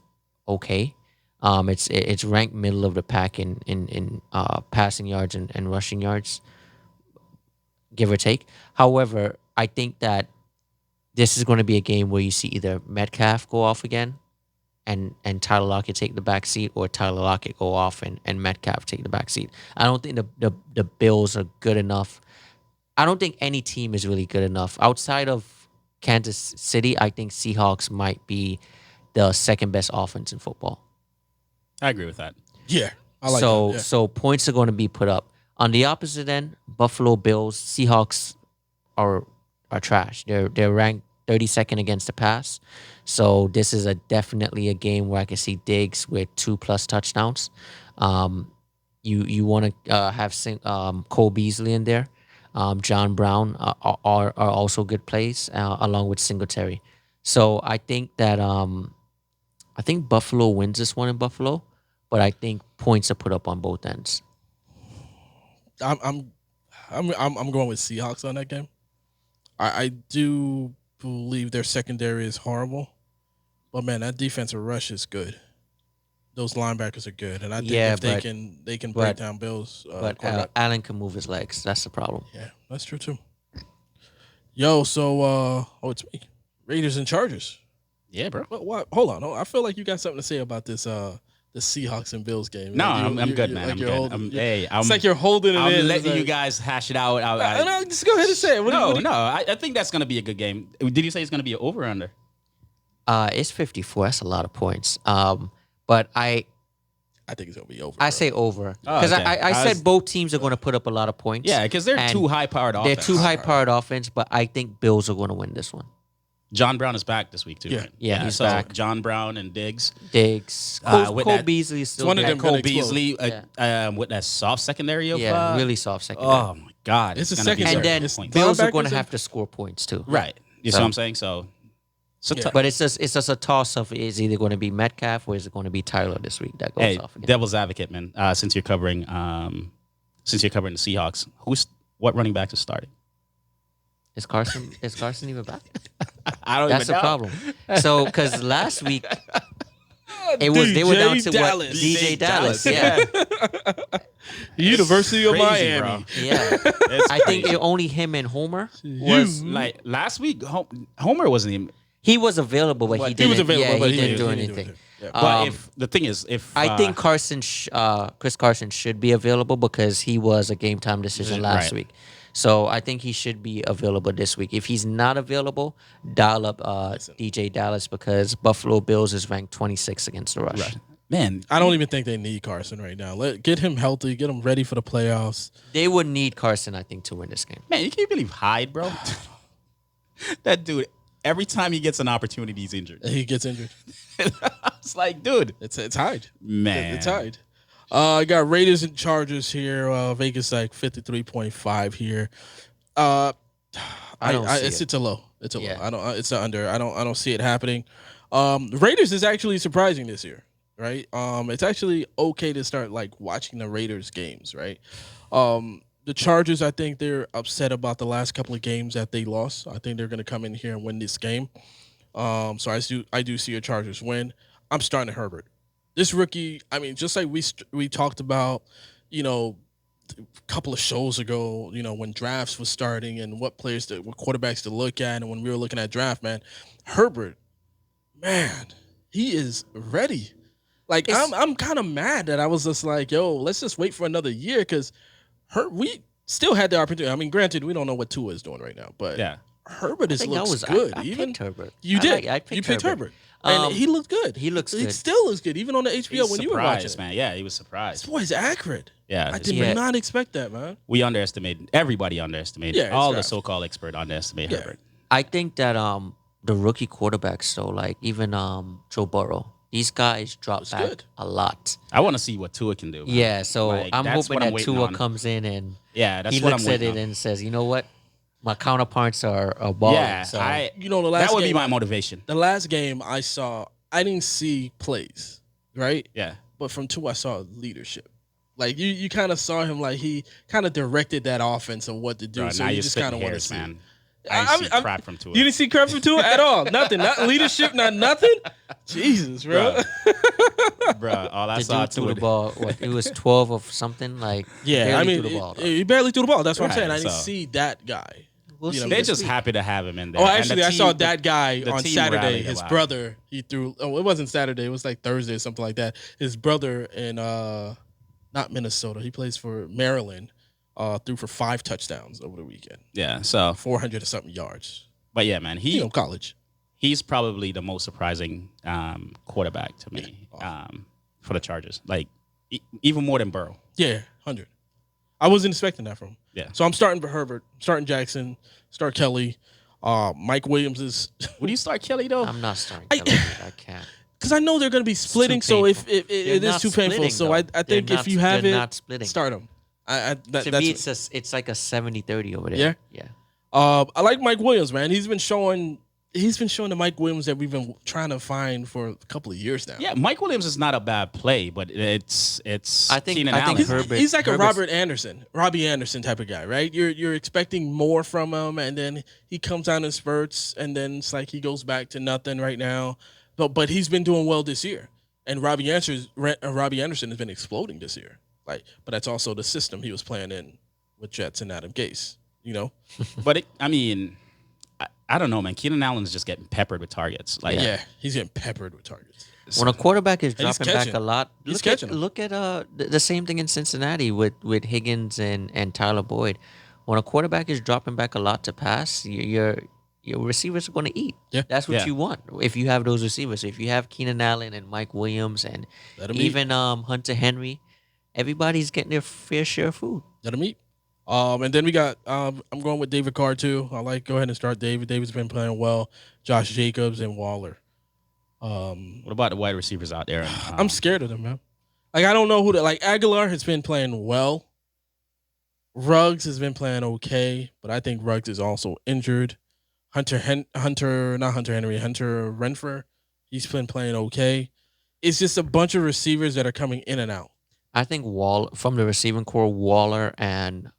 okay. It's ranked middle of the pack in passing yards and rushing yards, give or take. However, I think that this is going to be a game where you see either Metcalf go off again and Tyler Lockett take the back seat, or Tyler Lockett go off and Metcalf take the back seat. I don't think the Bills are good enough. I don't think any team is really good enough. Outside of Kansas City, I think Seahawks might be the second best offense in football. I agree with that. Yeah, I like that. Yeah. So points are going to be put up. On the opposite end, Buffalo Bills, Seahawks are trash. They're ranked 32nd against the pass. So this is definitely a game where I can see Diggs with 2+ touchdowns. You want to have Cole Beasley in there. John Brown are also good plays along with Singletary. So I think that Buffalo wins this one in Buffalo, but I think points are put up on both ends. I'm going with Seahawks on that game. I do believe their secondary is horrible, but man, that defensive rush is good. Those linebackers are good, and I think if they can break down Bills. But Allen can move his legs. That's the problem. Yeah, that's true too. Yo, so it's me, Raiders and Chargers. Yeah, bro. What? Hold on. I feel like you got something to say about this. The Seahawks and Bills game. No, I'm good, man. I'm good. It's like you're holding it in. I'm letting you guys hash it out. No, just go ahead and say it. I think that's going to be a good game. Did you say it's going to be an over or under? It's 54. That's a lot of points. But I think it's going to be over. I say over. Because I said both teams are going to put up a lot of points. Yeah, because they're too high-powered offense. They're too high-powered offense, but I think Bills are going to win this one. John Brown is back this week, too. Yeah, right? Yeah, he's back. John Brown and Diggs. Cole Beasley is still one of them. Cole Beasley with that soft secondary of... really soft secondary. Oh, my God. It's a secondary. And then Bills are going to have to score points, too. Right. You see what I'm saying? So... So But it's just a toss of is either going to be Metcalf or is it going to be Tyler this week that goes hey, off again. devil's advocate, man. Since you're covering the Seahawks, what running back is starting? Is Carson even back? I don't That's even the know. problem. So because last week they were down to Dallas. what DJ Dallas, yeah. University of Crazy, Miami. bro. Yeah. It's I think crazy. only him and Homer was like last week. Homer wasn't even. he was available, but he didn't. was available, yeah, but he he didn't do didn't do anything. anything. Yeah. But if the thing is, I think Chris Carson should be available because he was a game time decision last Right. week. So I think he should be available this week. If he's not available, dial up DJ Dallas because Buffalo Bills is ranked 26 against the rush. right. Man, I don't even think they need Carson right now. Get him healthy, get him ready for the playoffs. They would need Carson, I think, to win this game. you can't believe Hyde, bro. That dude, every time he gets an opportunity, he's injured. He gets injured. It's like, dude, It's Hyde. man, It's Hyde. I got Raiders and Chargers here. Vegas like 53.5 here. It's a low. It's a Yeah. low. I don't. It's an under. I don't see it happening. Raiders is actually surprising this year, right? It's actually okay to start like watching the Raiders games, right? The Chargers, I think they're upset about the last couple of games that they lost. I think they're going to come in here and win this game. So I do see a Chargers win. I'm starting Herbert. This rookie, I mean, just like we talked about, a couple of shows ago, when drafts was starting and what quarterbacks to look at, and when we were looking at draft, man, Herbert, man, he is ready. Like I'm kind of mad that I was just like, yo, let's just wait for another year because we still had the opportunity. I mean, granted, we don't know what Tua is doing right now, but yeah. Herbert I think looks good. I picked Herbert. You did. I picked You picked Herbert. Herbert. And he looked good. He looks He good. still looks good, even on the HBO He's when you were watching. surprised, man. Yeah, he was This surprised. boy's accurate. Yeah, I it's- did Yeah. not expect that, man. we underestimated. Everybody underestimated. Yeah, it's all the draft. so-called expert underestimated Yeah. Herbert. I think that the rookie quarterbacks though, like even Joe Burrow, these guys drop That's back good. a lot. I want to see what Tua can do. Man. Yeah, so Like, I'm that's hoping what I'm that waiting Tua on. comes in and Yeah, that's he what I'm looks at waiting it on. and says, you know what, my counterparts are balling. Yeah, so the The last that would game, be my motivation. The last game I saw, I didn't see plays, right? Yeah, But from Tua, I saw leadership. Like you kind of saw him, like he kind of directed that offense and what to do. bro, so now you you're just kind splitting of want to hairs, see. man. I'm- I see I'm- crap from Tua. You didn't see crap from Tua at all. Nothing. Not leadership. Not nothing. Jesus, bro. bro. All I the saw dude threw Tua. the ball. What, it was 12 of something. Like Yeah, barely I mean, threw the ball. though. he barely threw the ball. That's what I'm Right, saying. I didn't so- see that guy. We'll you know, see They're this just week. happy to have him in there. Oh, And the actually, I team- saw that guy the on team Saturday. rallied a His lot. brother, he threw. Oh, it wasn't Saturday. It was like Thursday or something like that. His brother in not Minnesota. He plays for Maryland. Threw for 5 touchdowns over the weekend, Yeah. So, 400 or something yards. but yeah, man, College. he's probably the most surprising quarterback to me for the Chargers. Like even more than Burrow. Yeah, 100. I wasn't expecting that from him. Yeah. So I'm starting for Herbert, starting Jackson, start Kelly. Mike Williams is Would you start Kelly though? I'm not starting. I- Kelly, I can't. because I know they're going to be splitting. So if painful. it They're is not too painful, splitting, so though. I They're think if not- you have they're it, not splitting. start him. To That's me, it's like a 70-30 over there. Yeah? Yeah. I like Mike Williams, man. He's been showing the Mike Williams that we've been trying to find for a couple of years now. Yeah, Mike Williams is not a bad play, but it's I think- Keenan I think Allen. Herbert- He's like a Herbert's- Robbie Anderson type of guy, right? You're expecting more from him, and then he comes out in spurts, and then it's like he goes back to nothing right now. But he's been doing well this year, and Robbie Anderson has been exploding this year. Like, but that's also the system he was playing in with Jets and Adam Gase. But I don't know, man. Keenan Allen's just getting peppered with targets. Like, Yeah, he's getting peppered with targets. When a quarterback is And he's dropping back catching. a lot, He's catching them. look at the same thing in Cincinnati with Higgins and Tyler Boyd. When a quarterback is dropping back a lot to pass, your receivers are going to eat. Yeah. That's what Yeah. you want if you have those receivers. If you have Keenan Allen and Mike Williams and Let 'em eat. even Hunter Henry, everybody's getting their fair share of food. Let him eat. And then we got I'm going with David Carr too. Go ahead and start David. David's been playing well. Josh Jacobs and Waller. what about the wide receivers out there? I'm scared of them, man. Like I don't know who to like. Aguilar has been playing well. Ruggs has been playing okay, but I think Ruggs is also injured. Hunter Renfrew. He's been playing okay. It's just a bunch of receivers that are coming in and out. I think from the receiving core, Waller and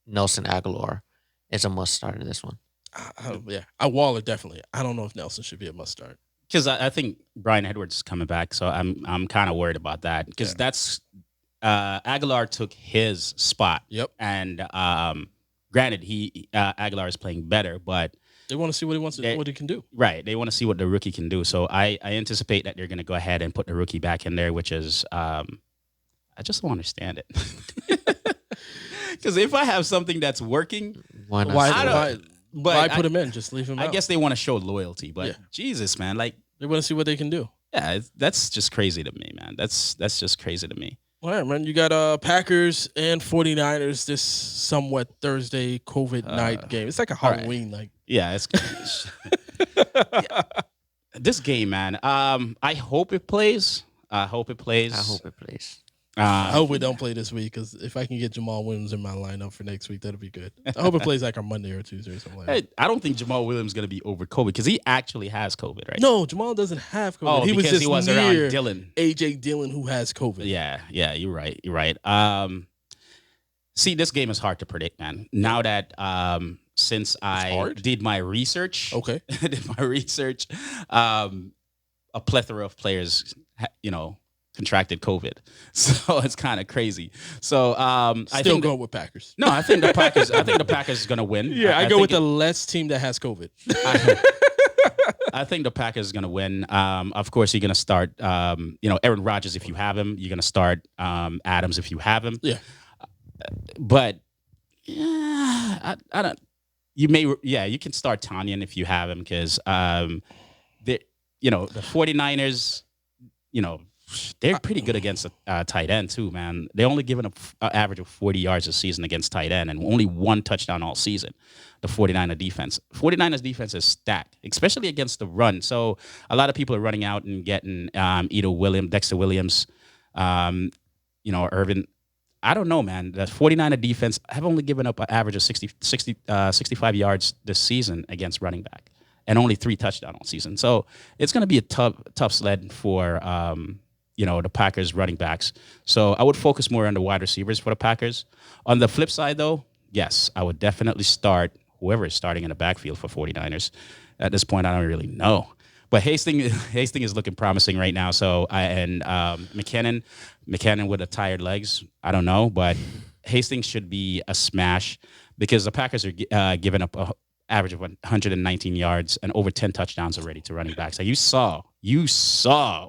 Nelson Aguilar is a must start in this one. Waller definitely. I don't know if Nelson should be a must start because I think Brian Edwards is coming back, so I'm kind of worried about that because that's Aguilar took his spot. Yep. And granted, Aguilar is playing better, but they want to see what he can do. Right. They want to see what the rookie can do. So I anticipate that they're going to go ahead and put the rookie back in there, which is I just don't understand it. Because if I have something that's working, why not? Why put him in? Just leave him out. I guess they want to show loyalty, but Jesus, man, like they want to see what they can do. Yeah, that's just crazy to me, man. That's just crazy to me. All right, man. You got Packers and 49ers this somewhat Thursday COVID night game. It's like a Halloween night. Yeah, it's this game, man. I hope it plays. I hope it plays. I hope we don't play this week because if I can get Jamal Williams in my lineup for next week, that'll be good. I hope it plays like on Monday or Tuesday or something like that. I don't think Jamal Williams is going to be over COVID because he actually has COVID, right? No, Jamal doesn't have COVID. Oh, he was around Dylan. AJ Dillon, who has COVID. Yeah, you're right. See, this game is hard to predict, man. Now that since I did my research, a plethora of players, contracted COVID, so it's kind of crazy. So I think going with Packers. No, I think the Packers. I think the Packers is going to win. Yeah, I go with the less team that has COVID. I think the Packers is going to win. Of course, you're going to start. Aaron Rodgers if you have him. You're going to start Adams if you have him. Yeah, but I don't. You may. Yeah, you can start Tanyan if you have him because the 49ers. They're pretty good against a tight end too, man. They only given an average of 40 yards a season against tight end and only one touchdown all season. The 49er defense. 49ers defense is stacked, especially against the run. So a lot of people are running out and getting Dexter Williams, Irvin. I don't know, man. The 49er defense have only given up an average of 65 yards this season against running back and only 3 touchdowns all season. So it's going to be a tough sled for the Packers running backs. So I would focus more on the wide receivers for the Packers. On the flip side, though, yes, I would definitely start whoever is starting in the backfield for 49ers. At this point, I don't really know. But Hastings is looking promising right now. So McKinnon with the tired legs, I don't know. But Hastings should be a smash because the Packers are giving up an average of 119 yards and over 10 touchdowns already to running backs. So you saw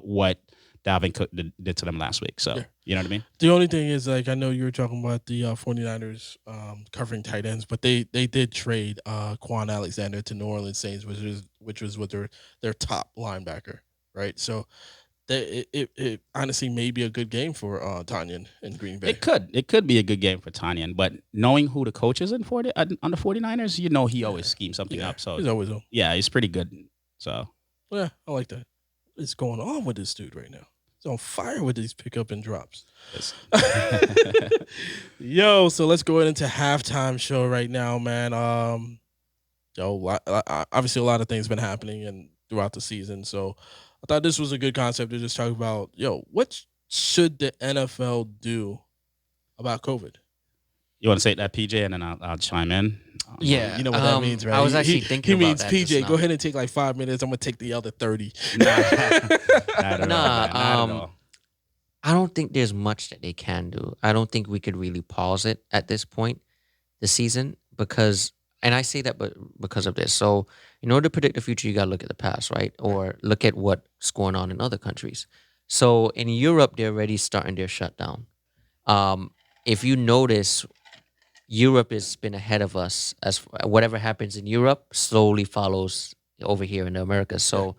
what Dalvin Cook did to them last week. So, You know what I mean? The only thing is, I know you were talking about the 49ers covering tight ends, but they did trade Quan Alexander to New Orleans Saints, which was with their top linebacker, right? So it honestly may be a good game for Tanyan in Green Bay. It could be a good game for Tanyan, but knowing who the coach is on the 49ers, he always schemes something up. So he's always on. Yeah, he's pretty good. So yeah, I like that. What's going on with this dude right now? He's on fire with these pickup and drops. Yes. Yo, so let's go into halftime show right now, man. Obviously a lot of things been happening and throughout the season, so I thought this was a good concept to just talk about. What should the NFL do about COVID? You want to say that, PJ, and then I'll chime in. Yeah, you know what that means, right? I was actually thinking he about that. He means PJ. Go ahead and take like 5 minutes. I'm gonna take the other 30. Not at all. I don't think there's much that they can do. I don't think we could really pause it at this point, the season, because I say that because of this. So in order to predict the future, you gotta look at the past, right? Or look at what's going on in other countries. So in Europe, they're already starting their shutdown. If you notice, Europe has been ahead of us. As whatever happens in Europe slowly follows over here in America. So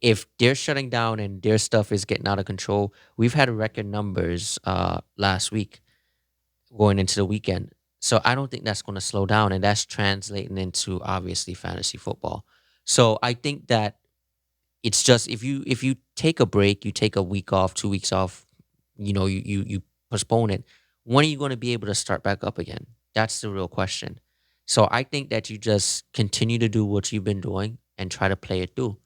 if they're shutting down and their stuff is getting out of control, we've had record numbers last week going into the weekend. So I don't think that's going to slow down, and that's translating into obviously fantasy football. So I think that it's just if you take a break, you take a week off, 2 weeks off, you postpone it. When are you going to be able to start back up again? That's the real question. So I think that you just continue to do what you've been doing and try to play it through.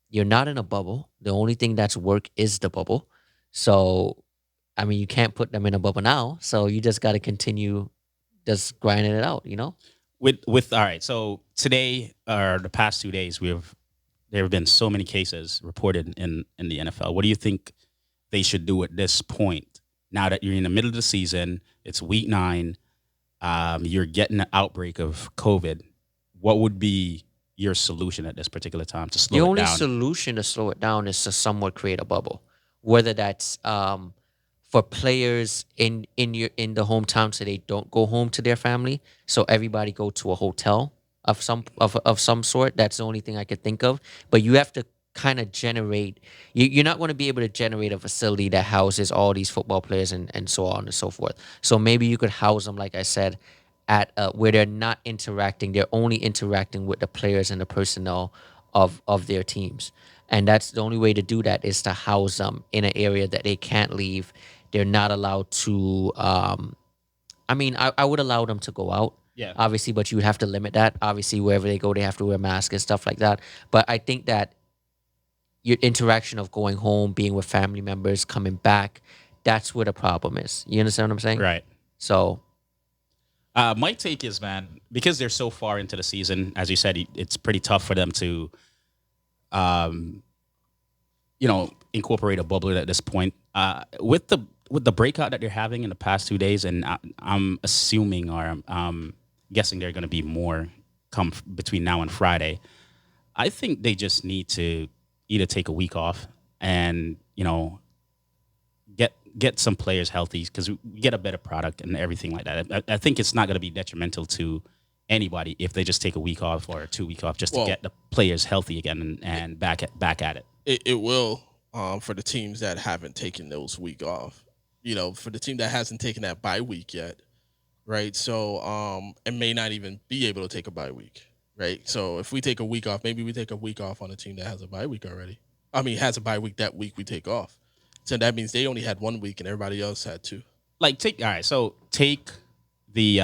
You're not in a bubble. The only thing that's work is the bubble. So, I mean, you can't put them in a bubble now. So you just got to continue just grinding it out, With all right, so today or the past 2 days, there have been so many cases reported in the NFL. What do you think they should do at this point? Now that you're in the middle of the season, it's week 9, you're getting an outbreak of COVID. What would be your solution at this particular time to slow it down? The only solution to slow it down is to somewhat create a bubble, whether that's for players in the hometown, so they don't go home to their family. So everybody go to a hotel of some sort. That's the only thing I could think of. But you have to kind of generate. You're not going to be able to generate a facility that houses all these football players and so on and so forth. So maybe you could house them, like I said, at where they're not interacting. They're only interacting with the players and the personnel of their teams. And that's the only way to do that, is to house them in an area that they can't leave. They're not allowed to. I would allow them to go out. Yeah. Obviously, but you would have to limit that. Obviously, wherever they go, they have to wear masks and stuff like that. But I think that your interaction of going home, being with family members, coming back, that's where the problem is. You understand what I'm saying? Right. So, my take is, man, because they're so far into the season, as you said, it's pretty tough for them to, incorporate a bubble at this point. With the breakout that they're having in the past 2 days, and I'm assuming, or I'm guessing there are going to be more come between now and Friday. I think they just need to either take a week off and get some players healthy, because we get a better product and everything like that. I think it's not going to be detrimental to anybody if they just take a week off or 2 week off just to get the players healthy again and back at it. It will for the teams that haven't taken those week off. For the team that hasn't taken that bye week yet, right? So it may not even be able to take a bye week, right? So if we take a week off, maybe we take a week off on a team that has a bye week already. Has a bye week that week we take off. So that means they only had 1 week and everybody else had 2. Take the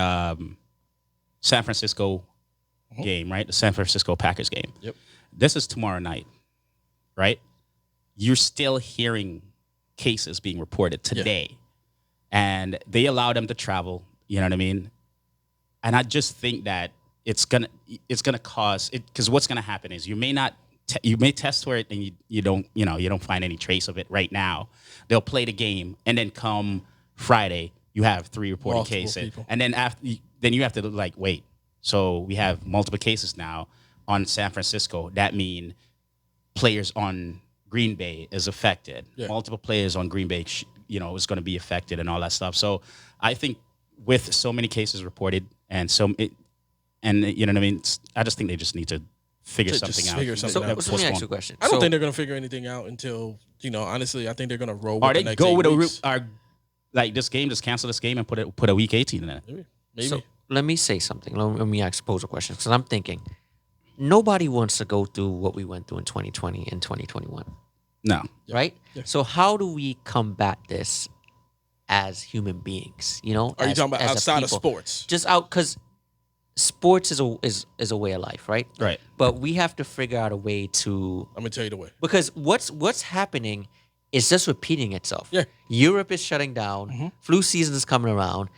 San Francisco game, right? The San Francisco Packers game. Yep. This is tomorrow night, right? You're still hearing cases being reported today, and they allow them to travel. You know what I mean? And I just think that it's gonna cause it, because what's gonna happen is you may test for it and you don't find any trace of it right now. They'll play the game, and then come Friday you have 3 reported Multiple cases, people. and then you have to wait. So we have multiple cases now on San Francisco. That mean players on Green Bay is affected. Yeah. Multiple players on Green Bay, is going to be affected and all that stuff. So I think with so many cases reported and you know what I mean, I just think they just need to figure something out. So let me ask you a question. I don't think they're going to figure anything out until, honestly, I think they're going to roll with or the they next go 8 with weeks. this game, just cancel this game and put a week 18 in it. Maybe. So let me say something. Let me pose a question, because I'm thinking nobody wants to go through what we went through in 2020 and 2021. No. Right? Yeah. So how do we combat this as human beings? Are you talking about outside of sports? Just out, because sports is a way of life, right? Right. But we have to figure out a way to. I'm gonna tell you the way. Because what's happening is just repeating itself. Yeah. Europe is shutting down. Mm-hmm. Flu season is coming around.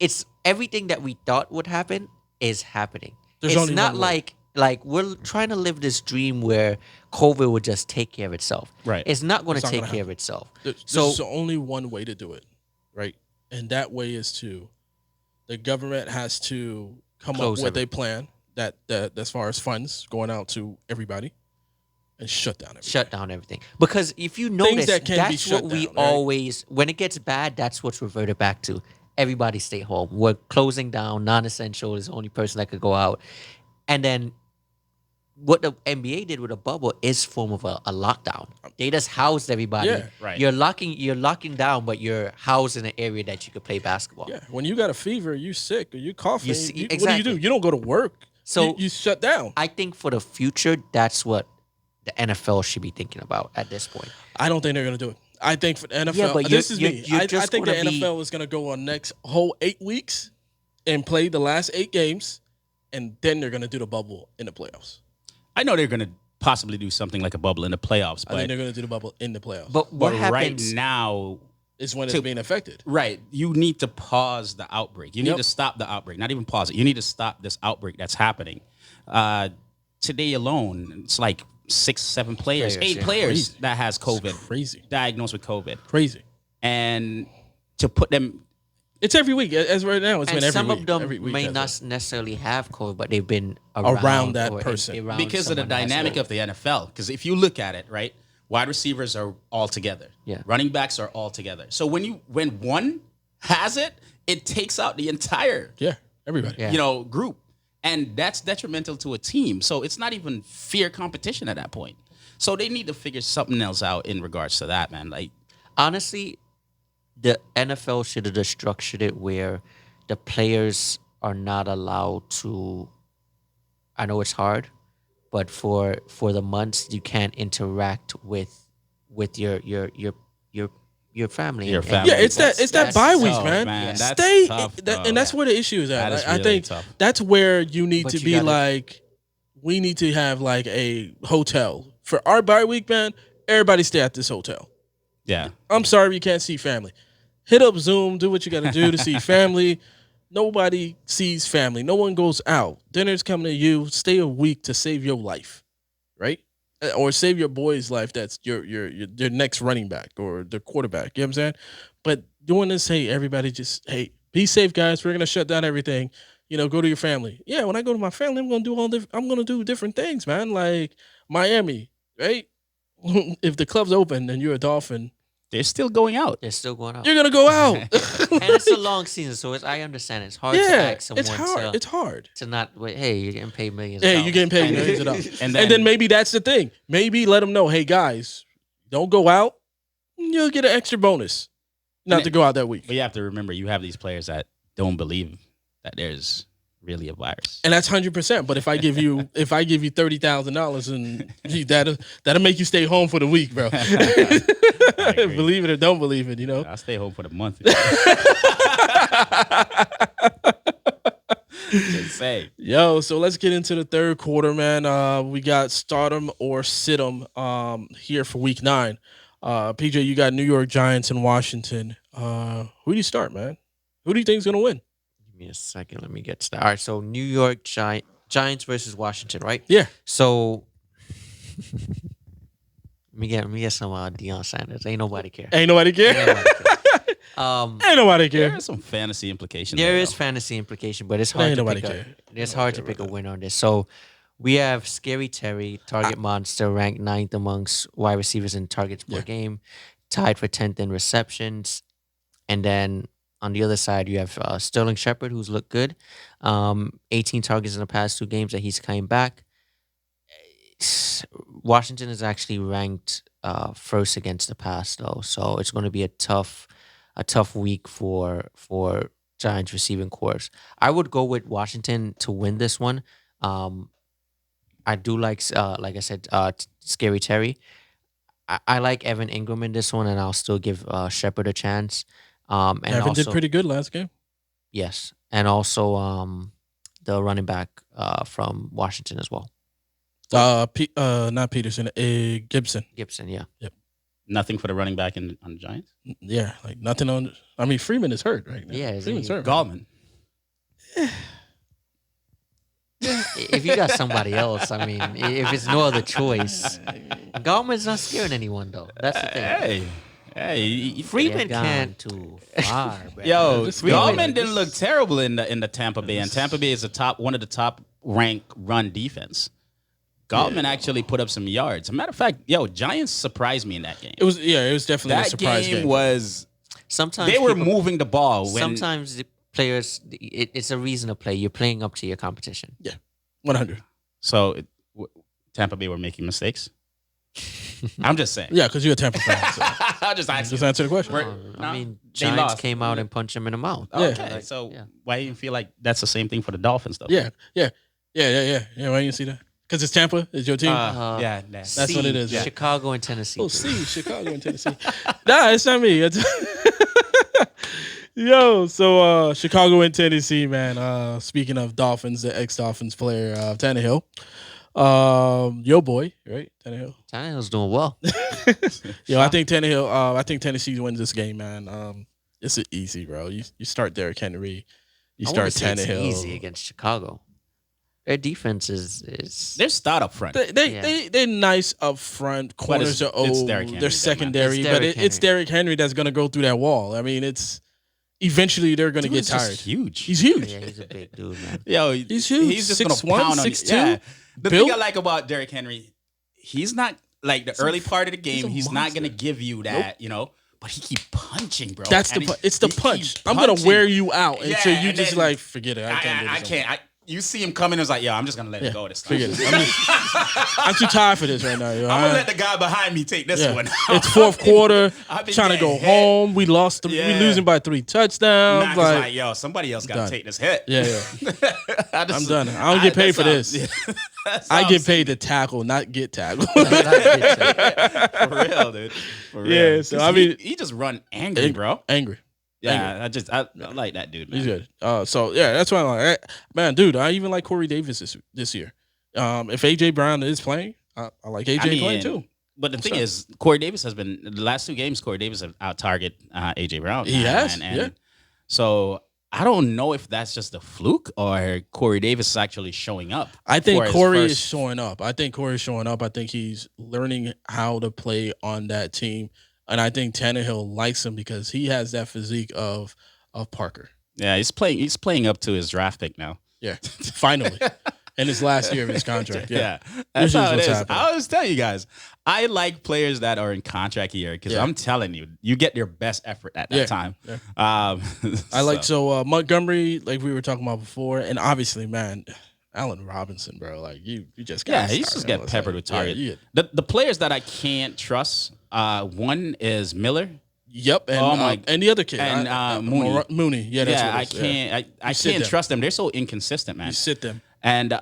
It's everything that we thought would happen is happening. It's not like we're trying to live this dream where COVID would just take care of itself. Right. It's not going to take care of itself. There's only one way to do it, right? And that way is the government has to come up with a plan that as far as funds going out to everybody, and shut down everything. Because if you notice, that's what we always, when it gets bad, that's what's reverted back to. Everybody stay home. We're closing down. Non-essential is the only person that could go out. And then what the NBA did with a bubble is form of a lockdown. They just housed everybody. Yeah, right. You're locking down, but you're housed in an area that you could play basketball. Yeah. When you got a fever, you sick, or you coughing, exactly. What do? You don't go to work. So you shut down. I think for the future, that's what the NFL should be thinking about at this point. I don't think they're going to do it. I think for the NFL, but this is me. I think the NFL is going to go on next whole 8 weeks and play the last 8 games, and then they're going to do the bubble in the playoffs. I know they're going to possibly do something like a bubble in the playoffs, I but think they're going to do the bubble in the playoffs. But what right happens now, it's when it's being affected. right, you need to pause the outbreak. You need Yep. to stop the outbreak. Not even pause it. You need to stop this outbreak that's happening. Today alone, it's like 6, 7 players, 8 players Crazy. that has COVID, Crazy. diagnosed with COVID, Crazy. and to put them. It's every week. As right now, it's and been every some week. of them Every week may has not it. necessarily have COVID, but they've been Around that or person. around Because of the someone that has dynamic COVID. of the NFL. Because if you look at it, right, wide receivers are all together. Yeah. Running backs are all together. So when one has it, it takes out the entire Yeah, everybody. Yeah. group, and that's detrimental to a team. So it's not even fair competition at that point. So they need to figure something else out in regards to that, man. Like, Honestly, the NFL should have just structured it where the players are not allowed to. I know it's hard, but for the months you can't interact with your family. Your and- family. Yeah, it's that that's bye week, tough, man. man. That's Stay, tough, and that's where the issue is at. That is I really think tough. that's where you need But to you be gotta- like, we need to have like a hotel for our bye week, man. Everybody stay at this hotel. yeah. I'm sorry you can't see family. Hit up Zoom, do what you got to do to see family. Nobody sees family. No one goes out. Dinner's coming to you. Stay a week to save your life, right? Or save your boy's life. That's your next running back or the quarterback. You know what I'm saying? But doing this, hey, everybody just, hey, be safe, guys. We're going to shut down everything. Go to your family. Yeah, when I go to my family, I'm going to do different things, man. Like Miami, right? If the club's open and you're a Dolphin, They're still going out. They're still going out. you're going to go out. And it's a long season, so I understand it's hard to Yeah, ask someone it's hard. It's hard. to not wait. Hey, you're getting paid millions. Hey, of you're dollars. getting paid millions of dollars. And And then maybe that's the thing. Maybe let them know, hey, guys, don't go out. You'll get an extra bonus not And to go out that week. But you have to remember, you have these players that don't believe that there's really a virus. And that's 100%. But if I give you $30,000 and that'll make you stay home for the week, bro. agree. Believe it or don't believe it, I'll stay home for the month. Just say. Yo, so let's get into the third quarter, man. We got start 'em or sit 'em here for week 9. PJ, you got New York Giants and Washington. Who do you start, man? Who do you think is going to win? Give me a second. Let me get started. All right, so New York Giants versus Washington, right? Yeah. So let me get some Deion Sanders. Ain't nobody care. Ain't nobody care. Ain't nobody care. Ain't nobody There care. are some fantasy implications. There there, is though. fantasy implication, but it's Ain't hard to nobody pick care. it's hard to pick a winner on this. So we have Scary Terry, target monster, ranked 9th amongst wide receivers in targets per game, tied for 10th in receptions. And then on the other side, you have Sterling Shepard, who's looked good. 18 targets in the past 2 games that he's came back. Washington is actually ranked first against the pass, though, so it's going to be a tough week for Giants receiving corps. I would go with Washington to win this one. I do like I said, Scary Terry. I like Evan Ingram in this one, and I'll still give Shepard a chance. And Evan also, did pretty good last game. yes, and also the running back from Washington as well, Not Peterson, Gibson. Gibson. Yeah. Nothing for the running back on the Giants. Yeah, like nothing on. I mean, Freeman is hurt right now. Yeah, Freeman's hurt. Gallman. If you got somebody else, I mean, if it's no other choice, Gallman's not scaring anyone though. That's the thing. Hey, Freeman Freeman can't too far. Bro. Yo, This Gallman Freeman- didn't look terrible in the Tampa Bay, and Tampa Bay is one of the top ranked run defense. Gallman actually put up some yards. As a matter of fact, Giants surprised me in that game. It was definitely a That surprise game game. was Sometimes they were people- moving the ball. Sometimes the players, it's a reason to play. You're playing up to your competition. 100. Tampa Bay were making mistakes. I'm just saying. Yeah, because you're a Tampa fan. So. I'll just ask Just you. answer the question. I mean, they Giants lost. came out and punched him in the mouth. Okay, Yeah. so yeah. why do you feel like that's the same thing for the Dolphins, though? Yeah. Why you see that? Because it's Tampa. It's your team. That's That's what it is, yeah. Chicago and Tennessee. Oh, see, Chicago and Tennessee. Nah, it's not me. Yo, so Chicago and Tennessee, man. Speaking of Dolphins, the ex-Dolphins player Tannehill. Yo boy, right? Tannehill's doing well. Yo, I think Tannehill. I think Tennessee wins this game, man. It's easy, bro. You start Derrick Henry, you start Tannehill. It's easy against Chicago. Their defense is They're stout up front. They're nice up front. Corners are old. They're secondary, it's Derrick Henry that's gonna go through that wall. I mean, it's eventually they're gonna get tired. Huge. He's huge. Yeah, he's a big dude, man. Yo, he's huge. He's just 6'1", gonna pound on 6'2". you. Yeah. The Built? thing I like about Derrick Henry, he's not like the early part of the game. He's not gonna give you that, But he keep punching, bro. That's it's the punch. I'm gonna wear you out until you just like forget it. I can't. You see him coming, it's like, yo, I'm just gonna let it go this time. Forget it. I'm too tired for this right now. Yo. I'm gonna let the guy behind me take this one. It's fourth quarter. Trying to go home. We lost. We losing by 3 touchdowns. Like, yo, somebody else gotta take this hit. Yeah. I'm done. I don't get paid for this. I get paid to tackle, not get tackled. For real, dude. For real. Yeah. So I mean, he just run angry, bro. Angry. Yeah, I like that dude, man. He's good. So yeah, that's why I'm like, man, dude. I even like Corey Davis this year. If AJ Brown is playing, I like AJ playing too. But the thing is, Corey Davis has been the last 2 games. Corey Davis has out target AJ Brown. He has, So I don't know if that's just a fluke or Corey Davis is actually showing up. I think Corey is showing up. I think he's learning how to play on that team. And I think Tannehill likes him because he has that physique of Parker. Yeah, he's playing up to his draft pick now. Yeah, finally. In his last year of his contract. Yeah. That's how it is. I always tell you guys, I like players that are in contract year because I'm telling you, you get your best effort at that time. Yeah. I like Montgomery, like we were talking about before, and obviously, man, Allen Robinson, bro. Like you just got he just get peppered with target. Yeah. The players that I can't trust, one is Miller. Yep, and the other kid, and Mooney. Yeah, that's what I can't. I can't trust them. They're so inconsistent, man. You sit them, and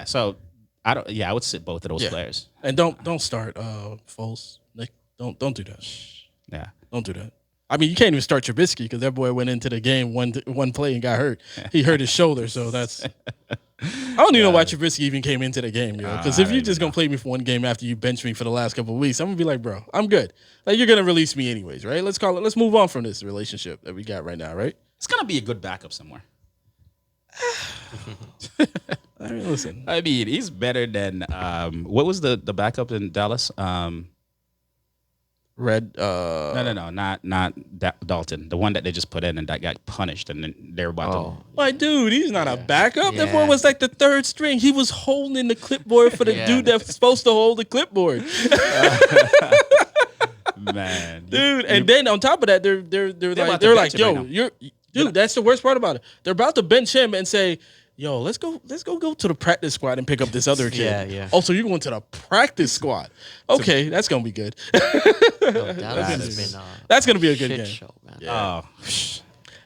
so I don't. Yeah, I would sit both of those players. And don't start Foles. Nick, don't do that. Yeah, don't do that. I mean, you can't even start Trubisky because that boy went into the game one play and got hurt. He hurt his shoulder, so that's. I don't even know why Trubisky even came into the game, because if you're just gonna play me for one game after you bench me for the last couple of weeks, I'm gonna be like, bro, I'm good. Like you're gonna release me anyways, right? Let's move on from this relationship that we got right now, right? It's gonna be a good backup somewhere. I mean, listen. I mean, he's better than what was the backup in Dallas? Red. No, not Dalton. The one that they just put in and that got punished, and then they were about to. My dude, he's not a backup. That boy was like the third string. He was holding the clipboard for the dude that was supposed to hold the clipboard. Man, dude, and then on top of that, they're like, yo, dude, that's the worst part about it. They're about to bench him and say, yo, let's go to the practice squad and pick up this other kid. Yeah. Oh, so you're going to the practice squad? Okay, that's gonna be good. That's gonna be a good game. Show, man. Yeah.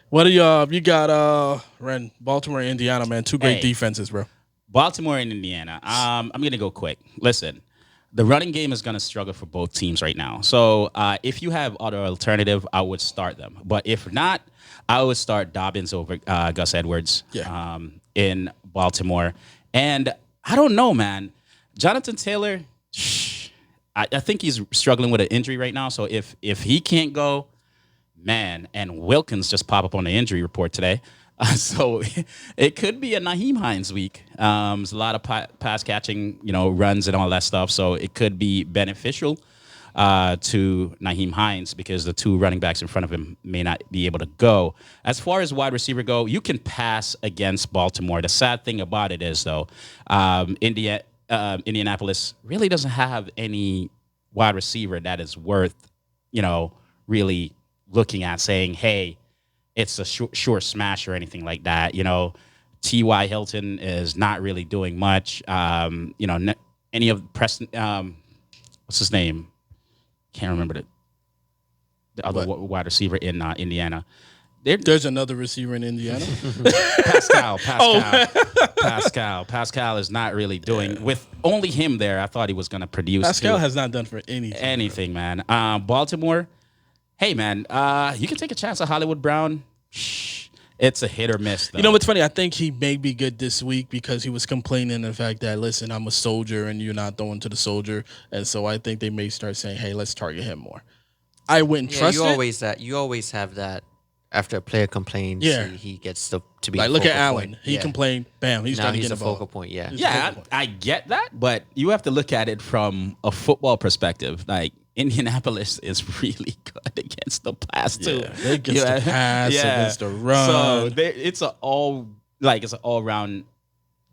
What do you got? Ren, Baltimore, Indiana, man, 2 great defenses, bro. Baltimore and Indiana. I'm gonna go quick. Listen, the running game is gonna struggle for both teams right now. So if you have other alternative, I would start them. But if not, I would start Dobbins over Gus Edwards in Baltimore. And I don't know, man. Jonathan Taylor, I think he's struggling with an injury right now. So if he can't go, man, and Wilkins just popped up on the injury report today. So it could be a Nyheim Hines week. There's a lot of pass catching, runs and all that stuff. So it could be beneficial to Nyheim Hines because the 2 running backs in front of him may not be able to go. As far as wide receiver go, you can pass against Baltimore. The sad thing about it is, though, Indianapolis really doesn't have any wide receiver that is worth, really looking at saying, hey, it's a sure smash or anything like that. T.Y. Hilton is not really doing much. Any of Preston, what's his name? Can't remember the other wide receiver in Indiana. There's another receiver in Indiana. Pascal is not really doing with only him there. I thought he was going to produce. Pascal has not done for anything. Man. Baltimore, Hey, man, you can take a chance on Hollywood Brown. It's a hit or miss, though. You know what's funny? I think he may be good this week because he was complaining the fact that, listen, I'm a soldier and you're not throwing to the soldier. And so I think they may start saying, hey, let's target him more. I wouldn't trust it. You always have that. After a player complains, he gets to be like, the look at focal Allen. point. He complained. Bam. He's trying to get the involved. focal point. Yeah. Yeah, I get that, but you have to look at it from a football perspective. Like, Indianapolis is really good against the pass too. They against the pass, against the run. So it's an all-round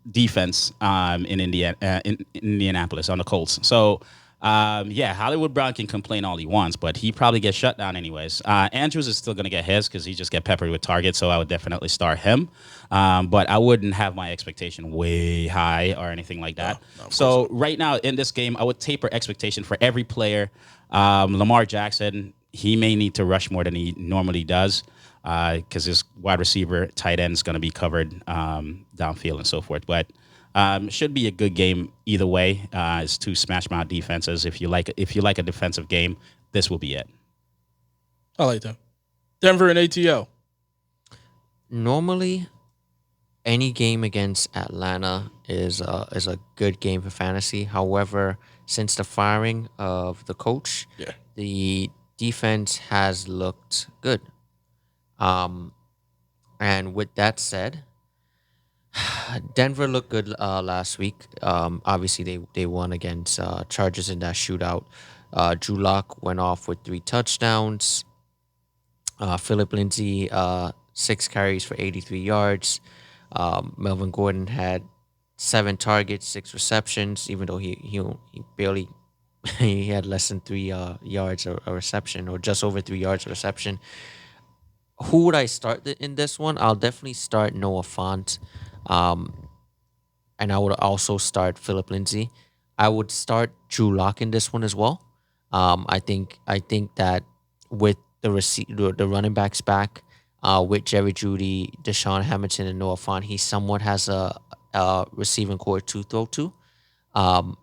defense in Indianapolis on the Colts. So Hollywood Brown can complain all he wants, but he probably gets shut down anyways. Andrews is still going to get his because he just get peppered with targets, so I would definitely start him. But I wouldn't have my expectation way high or anything like that. No, so right now in this game, I would taper expectation for every player. Lamar Jackson, he may need to rush more than he normally does because his wide receiver, tight end is going to be covered downfield and so forth. But should be a good game either way. It's two smash mouth defenses. If you like a defensive game, this will be it. I like that. Denver and ATL. Normally, any game against Atlanta is a good game for fantasy. However, since the firing of the coach, the defense has looked good. And with that said, Denver looked good last week. Obviously, they won against Chargers in that shootout. Drew Lock went off with 3 touchdowns. Phillip Lindsay, 6 carries for 83 yards. Melvin Gordon had 7 targets, 6 receptions, even though he barely he had less than 3 yards a reception, or just over 3 yards a reception. Who would I start in this one? I'll definitely start Noah Fant. And I would also start Phillip Lindsay. I would start Drew Lock in this one as well. I think that with the running backs back, with Jerry Jeudy, Deshaun Hamilton, and Noah Fant, he somewhat has a receiving core to throw to. But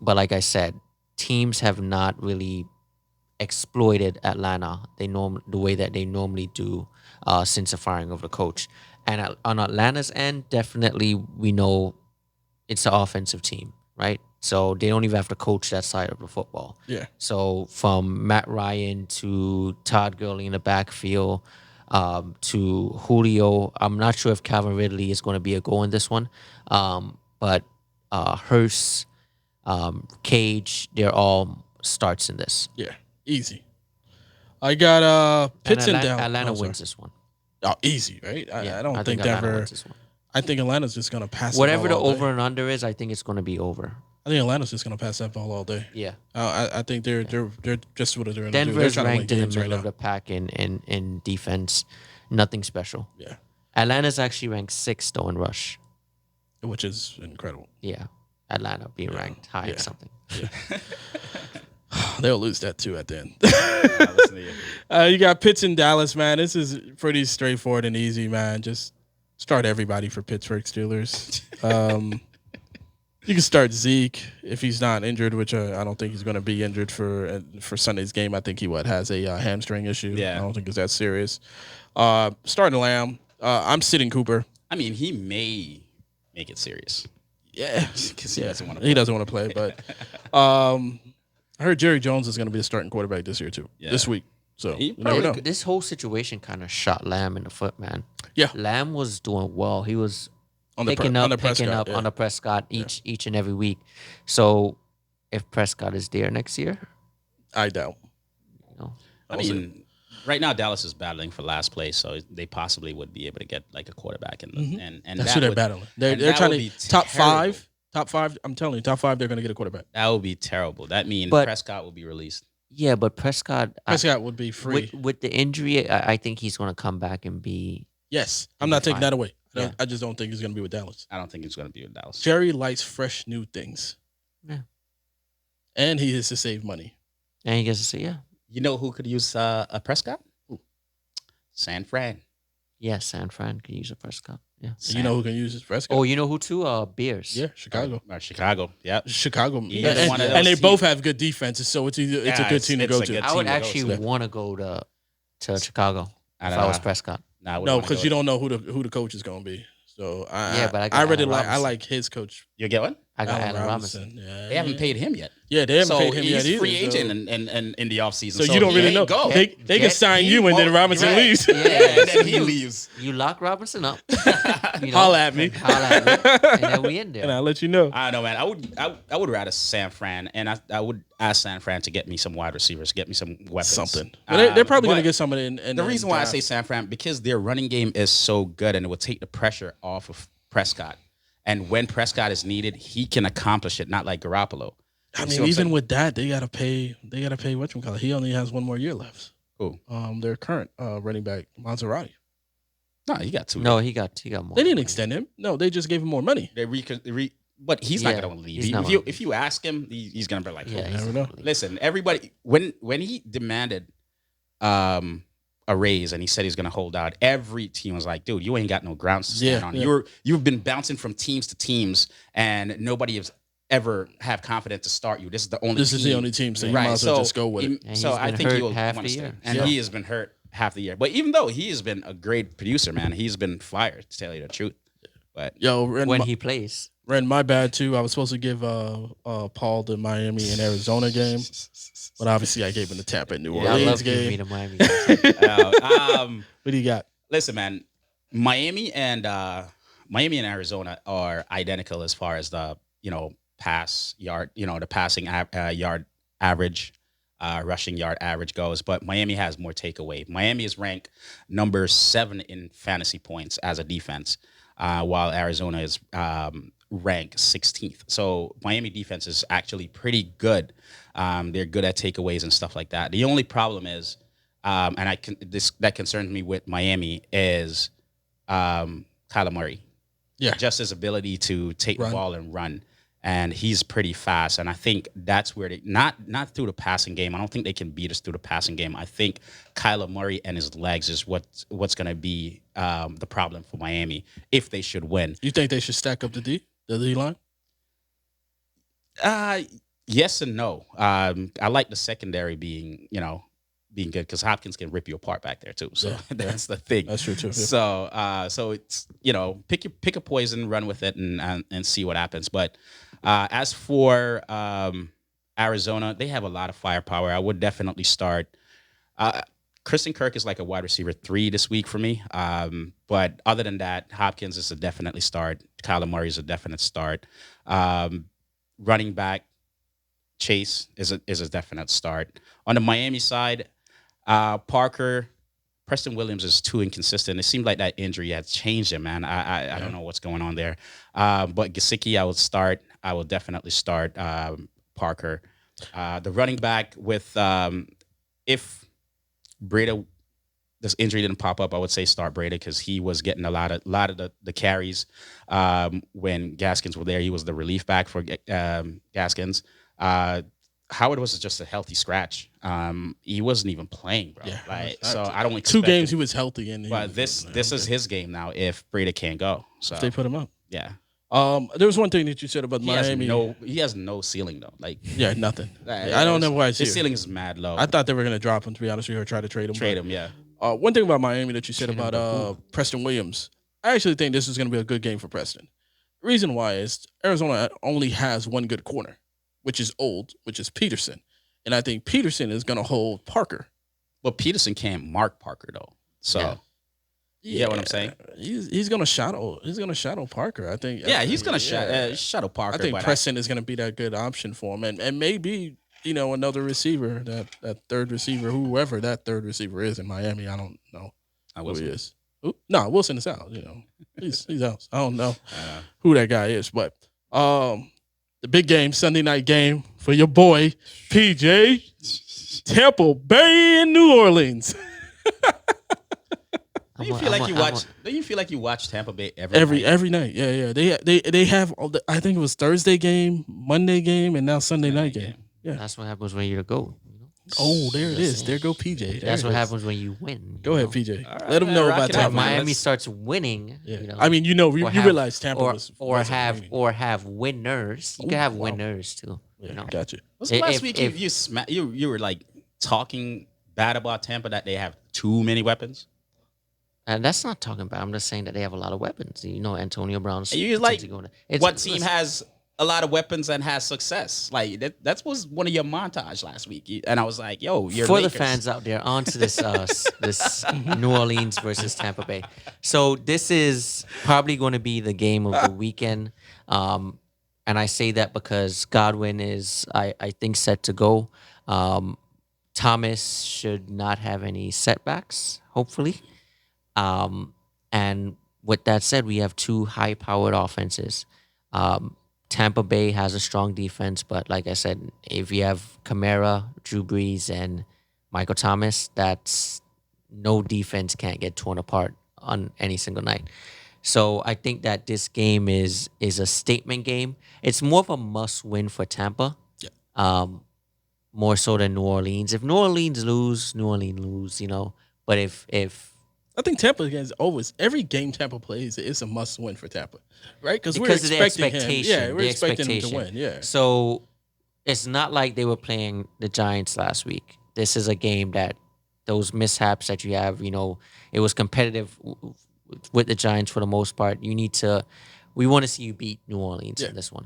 like I said, teams have not really exploited Atlanta the way that they normally do since the firing of the coach. And on Atlanta's end, definitely we know it's an offensive team, right? So they don't even have to coach that side of the football. Yeah. So from Matt Ryan to Todd Gurley in the backfield to Julio, I'm not sure if Calvin Ridley is going to be a go in this one. But Hurst, Cage, they're all starts in this. Yeah, easy. I got Pitts and down. Atlanta wins this one. Oh, easy, right? I don't think Denver. I think Atlanta's just going to pass whatever the ball over and under is. I think it's going to be over. I think Atlanta's just going to pass that ball all day. Yeah. I think they're just what they're going to do. Denver's ranked in the middle of the pack in defense. Nothing special. Yeah. Atlanta's actually ranked 6th though in rush, which is incredible. Yeah. Atlanta being ranked high or something. Yeah. They'll lose that too at the end. You got Pitts in Dallas, man. This is pretty straightforward and easy, man. Just start everybody for Pittsburgh Steelers. You can start Zeke if he's not injured, which I don't think he's going to be injured for Sunday's game. I think he has a hamstring issue. Yeah. I don't think it's that serious. Starting Lamb. I'm sitting Cooper. I mean, he may make it serious. Yeah, because he doesn't want to play. He doesn't want to play, but I heard Jerry Jones is going to be the starting quarterback this year too. Yeah. This week. So you never know. This whole situation kind of shot Lamb in the foot, man. Yeah. Lamb was doing well. He was picking up on the Prescott each and every week. So if Prescott is there next year, I doubt. I mean, right now Dallas is battling for last place, so they possibly would be able to get like a quarterback, and that's who they're battling. They're trying to top five. Top 5. I'm telling you, top 5. They're going to get a quarterback. That would be terrible. That means Prescott will be released. Yeah, but Prescott would be free with the injury. I think he's going to come back and be. Yes, I'm not taking that away. I just don't think he's going to be with Dallas. I don't think he's going to be with Dallas. Jerry likes fresh new things. Yeah. And he has to save money. And he gets to say, You know who could use a Prescott? Who? San Fran. Yeah, San Fran could use a Prescott. Yeah. You know who can use his Prescott? Oh, you know who too? Bears. Yeah, Chicago. Chicago. Yeah. Chicago. And they both have good defenses, so it's a good team to go to. I would actually want to go to to Chicago. I If don't I was know. Prescott. Nah, I wouldn't No, wanna because go you there. don't know who the coach is going to be. So But I got I really Allen like Robinson. his coach, You get one? I got Allen Allen Robinson. Robinson. They haven't paid him yet. Yeah, they haven't So paid him yet he's either. free so- agent and in the offseason. So you don't he really ain't know. Go. They can sign you and then Robinson right. leaves. Yeah, and then he you- leaves. You lock Robinson up. Holla at me. Holla at me. And then we in there. And I'll let you know. I don't know, man. I would rather San Fran, and I would ask San Fran to get me some wide receivers, get me some weapons. Something. But they're probably going to but get some of it in the reason why I draft. say San Fran, because their running game is so good, and it will take the pressure off of Prescott. And when Prescott is needed, he can accomplish it, not like Garoppolo. I You see mean, what I'm even saying? with that, they gotta pay whatchamacallit. He only has one more year left. Who? Their current running back, Maserati. No, he got 2. No, he got more. They didn't extend him. No, they just gave him more money. But he's Yeah, not going to leave. he's not If gonna if you ask him, he's going to be like, Yeah, "Oh, he's never not know. gonna leave. listen, everybody, when he demanded a raise and he said he's going to hold out, every team was like, dude, you ain't got no grounds to stand Yeah, on. yeah. You've been bouncing from teams to teams, and nobody has ever have confidence to start you. This is the only This team. is the only team, so you Right. might as well just go with it. And So he's I been think hurt he'll half want the to stay. year. And Yeah. he has been hurt half the year. But even though he has been a great producer, man, he's been fired, to tell you the truth. But Yo, Ren, When he plays. Ren, my bad too. I was supposed to give Paul the Miami and Arizona game, but obviously I gave him the Tampa and New Yeah, I Orleans love giving me game. the Miami. What do you got? listen, man, Miami and Arizona are identical as far as the pass yard, the passing yard average, rushing yard average goes. But Miami has more takeaway. Miami is ranked number 7 in fantasy points as a defense, while Arizona is ranked 16th. So Miami defense is actually pretty good. They're good at takeaways and stuff like that. The only problem is, that concerns me with Miami is Kyler Murray. Yeah. Just his ability to take Run. the ball and run. And he's pretty fast. And I think that's where they not through the passing game. I don't think they can beat us through the passing game. I think Kyler Murray and his legs is what's going to be the problem for Miami if they should win. You think they should stack up the D line? Yes and no. I like the secondary being good because Hopkins can rip you apart back there too. So Yeah, that's the thing. That's true too. Yeah. So it's pick a poison, run with it, and see what happens. But as for Arizona, they have a lot of firepower. I would definitely start. Kristen Kirk is like a wide receiver 3 this week for me. But other than that, Hopkins is a definitely start. Kyler Murray is a definite start. Running back Chase is a definite start. On the Miami side, Preston Williams is too inconsistent. It seemed like that injury had changed him, man. I don't know what's going on there. But Gesicki, I would start. I will definitely start Parker. The running back with if Breda, this injury didn't pop up, I would say start Breda because he was getting a lot of the carries when Gaskins were there. He was the relief back for Gaskins. Howard was just a healthy scratch. He wasn't even playing, bro. Yeah, So I don't expect 2 games it. he was healthy in. But this is his game now if Breda can't go. So If they put him up. yeah. There was one thing that you said about He has Miami. he has no ceiling though. Like Yeah, nothing. I don't know why it's his here. ceiling is mad low. I thought they were gonna drop him, to be honest with you, or try to trade him. Trade him, yeah. One thing about Miami that you said Trade him about to Preston Williams, I actually think this is going to be a good game for Preston. Reason why is Arizona only has one good corner, which is old, which is Peterson. And I think Peterson is going to hold Parker. But Peterson can't mark Parker though. So Yeah. you get what I'm saying? He's going to shadow Parker. I think. Yeah, he's gonna yeah. shadow Parker. I think but Preston is going to be that good option for him, and maybe another receiver, that third receiver, whoever that third receiver is in Miami. I don't know I who was he is. No, Wilson is out. He's out. I don't know who that guy is, but the big game, Sunday night game for your boy PJ, Tampa Bay and New Orleans. Do you feel like you watch Tampa Bay every night? Every night, yeah. They have all the, I think it was Thursday game, Monday game, and now Sunday night game. Yeah. That's what happens when you're the GOAT. Oh, there it is. There go PJ. That's There what it is. happens when you win. Go ahead, PJ. All right, Let them man, know rock about it out, Tampa. man. Miami Let's- starts winning. Yeah. I mean, you or realize Tampa or was or wasn't have winning. or have winners. You Ooh, can have wow. winners too. Yeah, gotcha. Was the last week if- you were like talking bad about Tampa that they have too many weapons? And that's not talking about. I'm just saying that they have a lot of weapons. You know, Antonio Brown's. You like It's, what team has a lot of weapons and has success? Like that was one of your montage last week, and I was like, "Yo, you're for Lakers." the fans out there, on to this this New Orleans versus Tampa Bay. So this is probably going to be the game of the weekend, and I say that because Godwin is, I think, set to go. Thomas should not have any setbacks, hopefully. And with that said, we have two high-powered offenses. Tampa Bay has a strong defense, but like I said, if you have Kamara, Drew Brees, and Michael Thomas, that's no defense can't get torn apart on any single night. So I think that this game is a statement game. It's more of a must-win for Tampa, more so than New Orleans. If New Orleans lose, New Orleans lose, you know. But if I think Tampa against always every game Tampa plays is a must win for Tampa, right? Because we're of the expecting him. expectation. Yeah, we're expecting him to win. Yeah. So it's not like they were playing the Giants last week. This is a game that those mishaps that you have, you know, it was competitive with the Giants for the most part. We want to see you beat New Orleans in this one.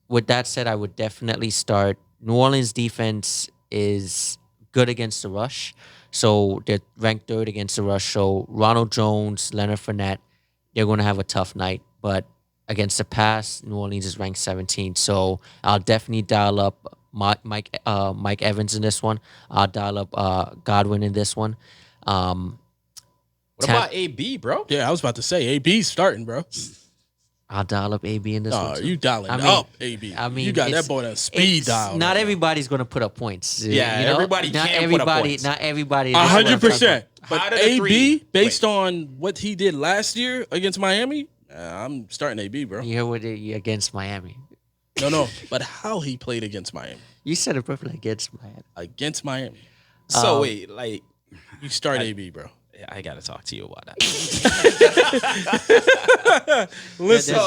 With that said, I would definitely start. New Orleans defense is good against the rush. So they're ranked third against the rush. So Ronald Jones, Leonard Fournette, they're going to have a tough night. But against the pass, New Orleans is ranked 17th. So I'll definitely dial up Mike Evans in this one. I'll dial up Godwin in this one. What about AB, bro? Yeah, I was about to say AB's starting, bro. I'll dial up AB in this one. You dialing up AB. I mean, you got that boy on speed dial. Not everybody's going to put up points. Yeah, you know? everybody can't put up points. Not everybody. 100%. But How did the AB, three- based on what he did last year against Miami, I'm starting AB, bro. You hear what against Miami? No. But how he played against Miami. You said it perfectly against Miami. Against Miami. So wait, like You start AB, bro. I gotta talk to you about that. Listen.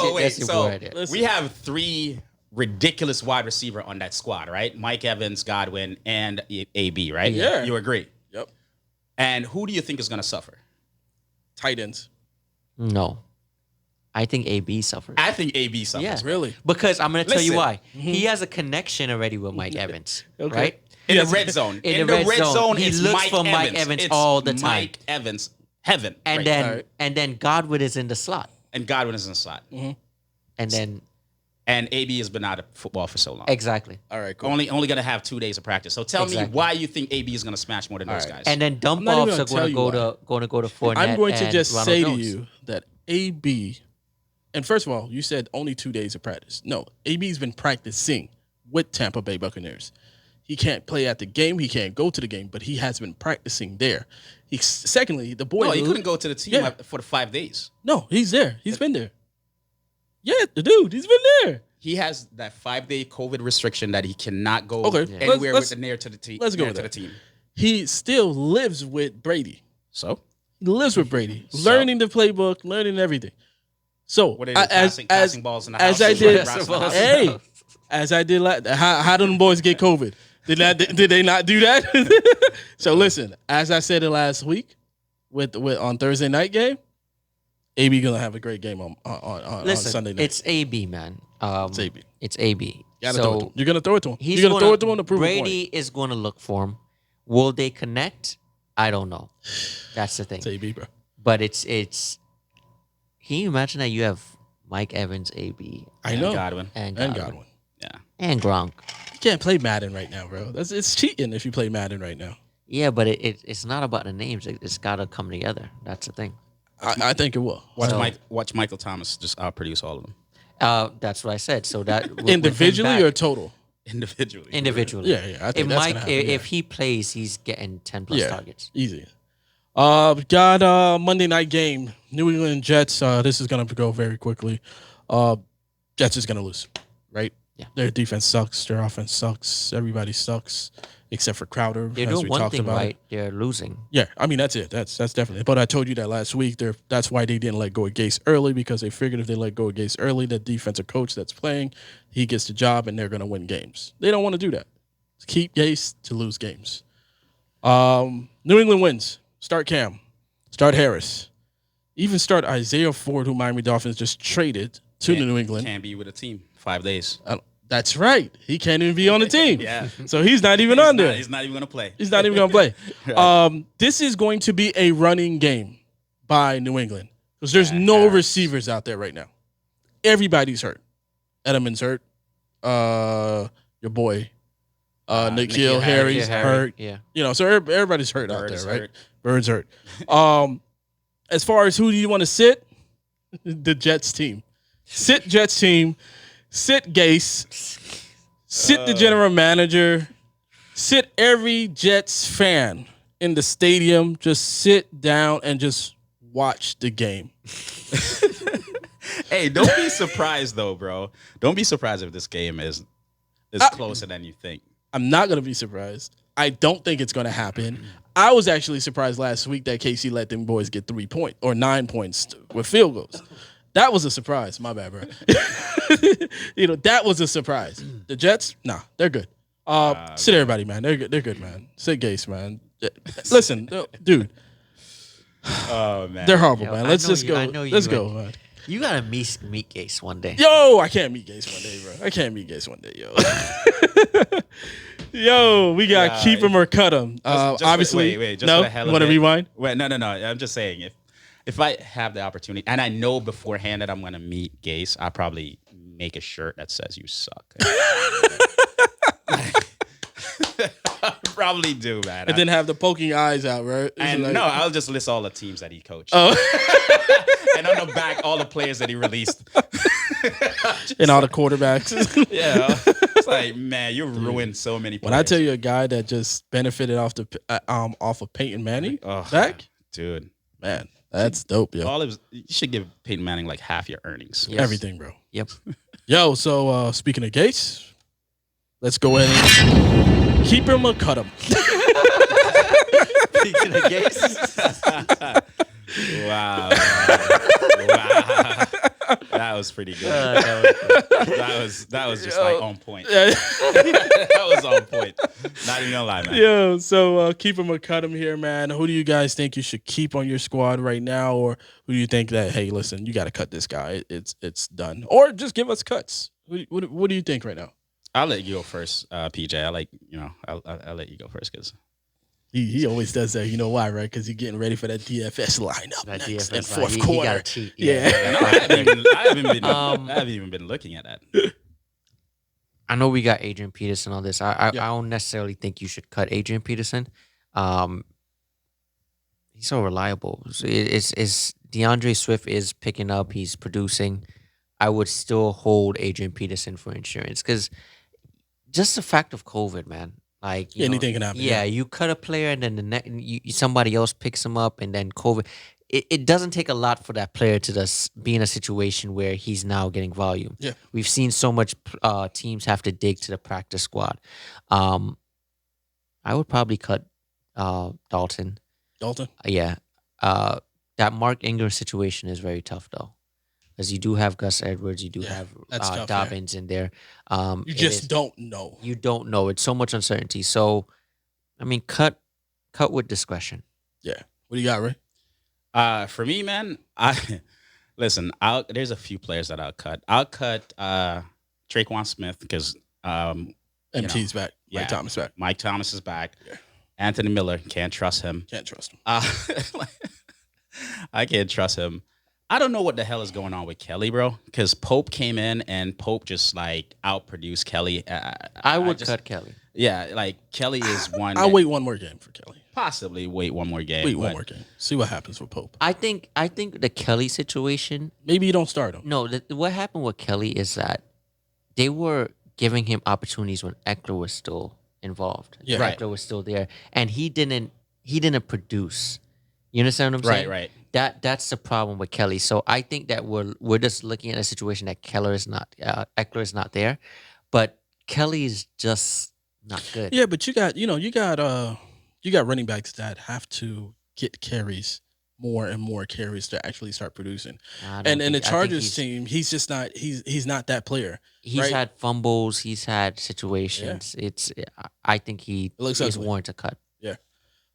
We have three ridiculous wide receiver on that squad, right? Mike Evans, Godwin, and AB, right? Yeah. You agree? Yep. And who do you think is gonna suffer? Tight ends. No. I think AB suffers. I think AB suffers. Yeah. Really? Because I'm going to tell you Listen. why. He has a connection already with Mike Evans, Okay. right? In the red zone. In the red zone, he it's looks Mike for Mike Evans all the time. Mike Evans, heaven. And right. then Godwin is in the slot. And Godwin is in the slot. And then And AB has been out of football for so long. exactly. All right, cool. Only going to have 2 days of practice. So tell me Exactly. why you think AB is going to smash more than those guys. And then dump not even offs are gonna going tell to go to Fournette. I'm going to and just Ronald say Jones. to you that AB, and first of all, you said only 2 days of practice. No, AB's been practicing with Tampa Bay Buccaneers. He can't play at the game. He can't go to the game, but he has been practicing there. Secondly, the boy. no, he couldn't go to the team for the 5 days. No, he's there. He's been there. Yeah, the dude, he's been there. He has that 5-day COVID restriction that he cannot go Okay, anywhere let's- near to the team. let's go near with to that. the team. He still lives with Brady. So He lives with Brady, So? learning the playbook, learning everything. So what are they do? Passing balls in the as house? I did, Running around the house? hey, as I did, how do them boys get COVID? Did they not do that? So listen, as I said it last week, with on Thursday night game, AB gonna have a great game on Sunday night. It's AB, man. It's AB. It's AB. Throw it to him. You're gonna throw it to him. He's You're gonna throw it to him to prove a point. Brady is going to look for him. Will they connect? I don't know. That's the thing. It's AB, bro. But it's. Can you imagine that you have Mike Evans, AB, I know. Godwin. and And Godwin, Godwin. Yeah. and Gronk? You can't play Madden right now, bro. It's cheating if you play Madden right now. Yeah, but it's not about the names. It's got to come together. That's the thing. I think it will. Watch Michael Thomas just outproduce all of them That's what I said. So that Individually or total? individually. individually. Yeah. I think If that's Mike, gonna happen, if he plays, he's getting 10 plus targets. Easy. We got Monday night game. New England Jets. This is gonna go very quickly. Jets is gonna lose, right? Yeah. Their defense sucks. Their offense sucks. Everybody sucks except for Crowder. They're as doing we one talked thing about. right. They're losing. Yeah, I mean that's it. That's definitely. But I told you that last week. That's why they didn't let go of Gase early, because they figured if they let go of Gase early, the defensive coach that's playing, he gets the job and they're gonna win games. They don't want to do that. Keep Gase to lose games. New England wins. Start Cam. Start Harris. Even start Isaiah Ford, who Miami Dolphins just traded to New England. Can't be with a team 5 days. That's right. He can't even be on the team. Yeah. So he's not even on there. He's not even going to play. He's not even going to play. Right. This is going to be a running game by New England because there's no receivers out there right now. Everybody's hurt. Edelman's hurt. Your boy, N'Keal Harry's hurt. Yeah. You know, so everybody's hurt out there, right? Hurt. Bird's hurt. As far as who do you want to sit? The Jets team. Sit Jets team. Sit Gase. Sit the general manager. Sit every Jets fan in the stadium. Just sit down and just watch the game. Hey, don't be surprised though, bro. Don't be surprised if this game is closer than you think. I'm not going to be surprised. I don't think it's going to happen. I was actually surprised last week that KC let them boys get 3 points or 9 points with field goals. That was a surprise. My bad, bro. That was a surprise. The Jets, nah, they're good. Sit everybody, man. They're good. They're good, man. Sit Gase, man. Listen, dude. Oh man, they're horrible, man. Let's just go. Let's go, man. You gotta meet Gase one day. Yo, I can't meet Gase one day, bro. I can't meet Gase one day, yo. Yo, we got keep him or cut him. Obviously, wait. Just no. for the hell of Want to it. rewind? Wait, no. I'm just saying if I have the opportunity, and I know beforehand that I'm gonna meet Gase, I'll probably make a shirt that says "You suck." Probably do, man. And then have the poking eyes out, right? And like, no, I'll just list all the teams that he coached. Oh. And on the back, all the players that he released. And all the quarterbacks. Yeah. It's like, man, you ruined so many players. When I tell you a guy that just benefited off of Peyton Manning back, dude, man, that's dope, yo. You should give Peyton Manning like half your earnings. Yes. Everything, bro. Yep. Yo, so speaking of Gase, let's go ahead and keep him or cut him. Speaking of Gase. Wow. That was pretty good. That was just like on point. That was on point. Not even gonna lie, man. Yo, so keep him or cut him here, man. Who do you guys think you should keep on your squad right now, or who do you think that, hey, listen, you got to cut this guy? It's done, or just give us cuts. What do you think right now? I'll let you go first, PJ. I'll let you go first because he always does that. You know why, right? Because he's getting ready for that DFS lineup That next DFS in fourth he quarter. gotta cheat. Yeah. no, I haven't even been looking at that. I know we got Adrian Peterson on this. I don't necessarily think you should cut Adrian Peterson. He's so reliable. It's DeAndre Swift is picking up. He's producing. I would still hold Adrian Peterson for insurance because just the fact of COVID, man. Like anything can happen. Yeah, you cut a player and then somebody else picks him up, and then COVID. It doesn't take a lot for that player to just be in a situation where he's now getting volume. Yeah, we've seen so much teams have to dig to the practice squad. I would probably cut Dalton. Dalton. Yeah, that Mark Ingram situation is very tough though. Because you do have Gus Edwards, you do have Dobbins in there. You just don't know. You don't know. It's so much uncertainty. So, I mean, cut with discretion. Yeah. What do you got, Ray? For me, man, there's a few players that I'll cut. I'll cut Traquan Smith because MT's back. Yeah, Mike Thomas back. Mike Thomas is back. Yeah. Anthony Miller, can't trust him. Can't trust him. I can't trust him. I don't know what the hell is going on with Kelly, bro. Because Pope came in and Pope just like outproduced Kelly. I would cut Kelly. Yeah, like Kelly is one. I'll wait one more game for Kelly. Possibly wait one more game. Wait one more game. See what happens with Pope. I think the Kelly situation. Maybe you don't start him. No, what happened with Kelly is that they were giving him opportunities when Eckler was still involved. Yeah, right. Eckler was still there, and he didn't produce. You understand what I'm saying? Right. That's the problem with Kelly. So I think that we're just looking at a situation that Eckler is not there, but Kelly is just not good. Yeah, but you got running backs that have to get carries, more and more carries to actually start producing. And the Chargers team, he's just not he's not that player. He's had fumbles, he's had situations. I think he is warranted to cut. Yeah.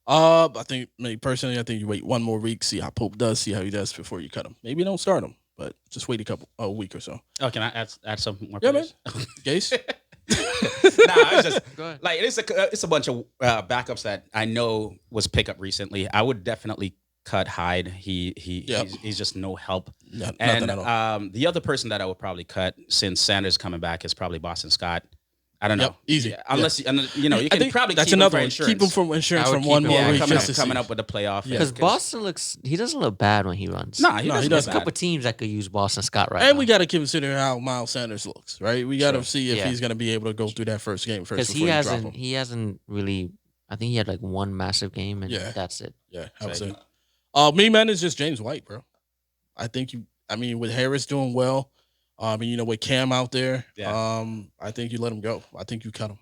I think personally, I think you wait one more week, see how Pope does, see how he does before you cut him. Maybe don't start him, but just wait a week or so. Oh, can I add some more? Yeah, players? man. Gase. I was just Go ahead. like it's a bunch of backups that I know was picked up recently. I would definitely cut Hyde. He's just no help. Nothing And at all. the other person that I would probably cut since Sanders coming back is probably Boston Scott. I don't know. Yep, easy. Yeah, unless you know, you I can think probably that's keep him another for one. insurance. Keep him from insurance I would from keep one him. more yeah, week. coming just to up see. with the playoff. Yeah. Because Boston he doesn't look bad when he runs. Nah, he No, doesn't. he look There's a bad. couple teams that could use Boston Scott right And now. we got to consider how Miles Sanders looks, right? We got to Sure. see if Yeah. he's going to be able to go through that first game first because before you drop him. he hasn't really. I think he had like one massive game and Yeah. that's it. Yeah, that was Same. it. Me, man, is just James White, bro. I think with Harris doing well, with Cam out there, Yeah. I think you let him go. I think you cut him.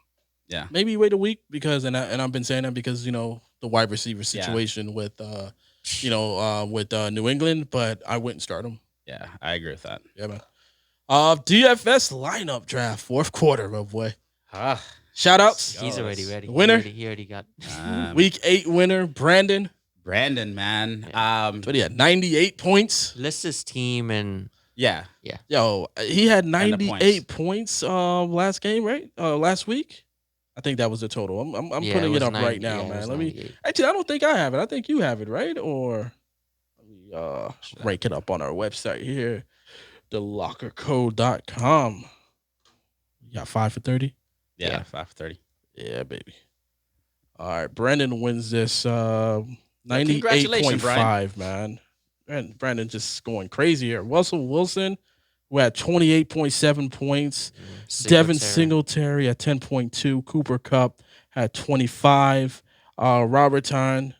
Yeah. Maybe you wait a week because, and I've been saying that because the wide receiver situation with New England, but I wouldn't start him. Yeah, I agree with that. Yeah, man. DFS lineup draft, fourth quarter, my boy. Shout outs. He's already ready. Winner? He already got. Week 8 winner, Brandon. Brandon, man. What he had 98 points. Lists his team and Yeah. Yo, he had the 98 points last game, right? Last week. I think that was the total. I'm putting it up right now, man. Let me. Actually, I don't think I have it. I think you have it, right? Or let me rank it up on our website here, thelockercode.com. You got 5 for 30. Yeah. 5:30. Yeah, baby. All right, Brandon wins this Congratulations, 98.5, man. And Brandon just going crazy here. Russell Wilson, who had 28.7 points. Devin Singletary at 10.2. Cooper Kupp had 25. Robert Tanyan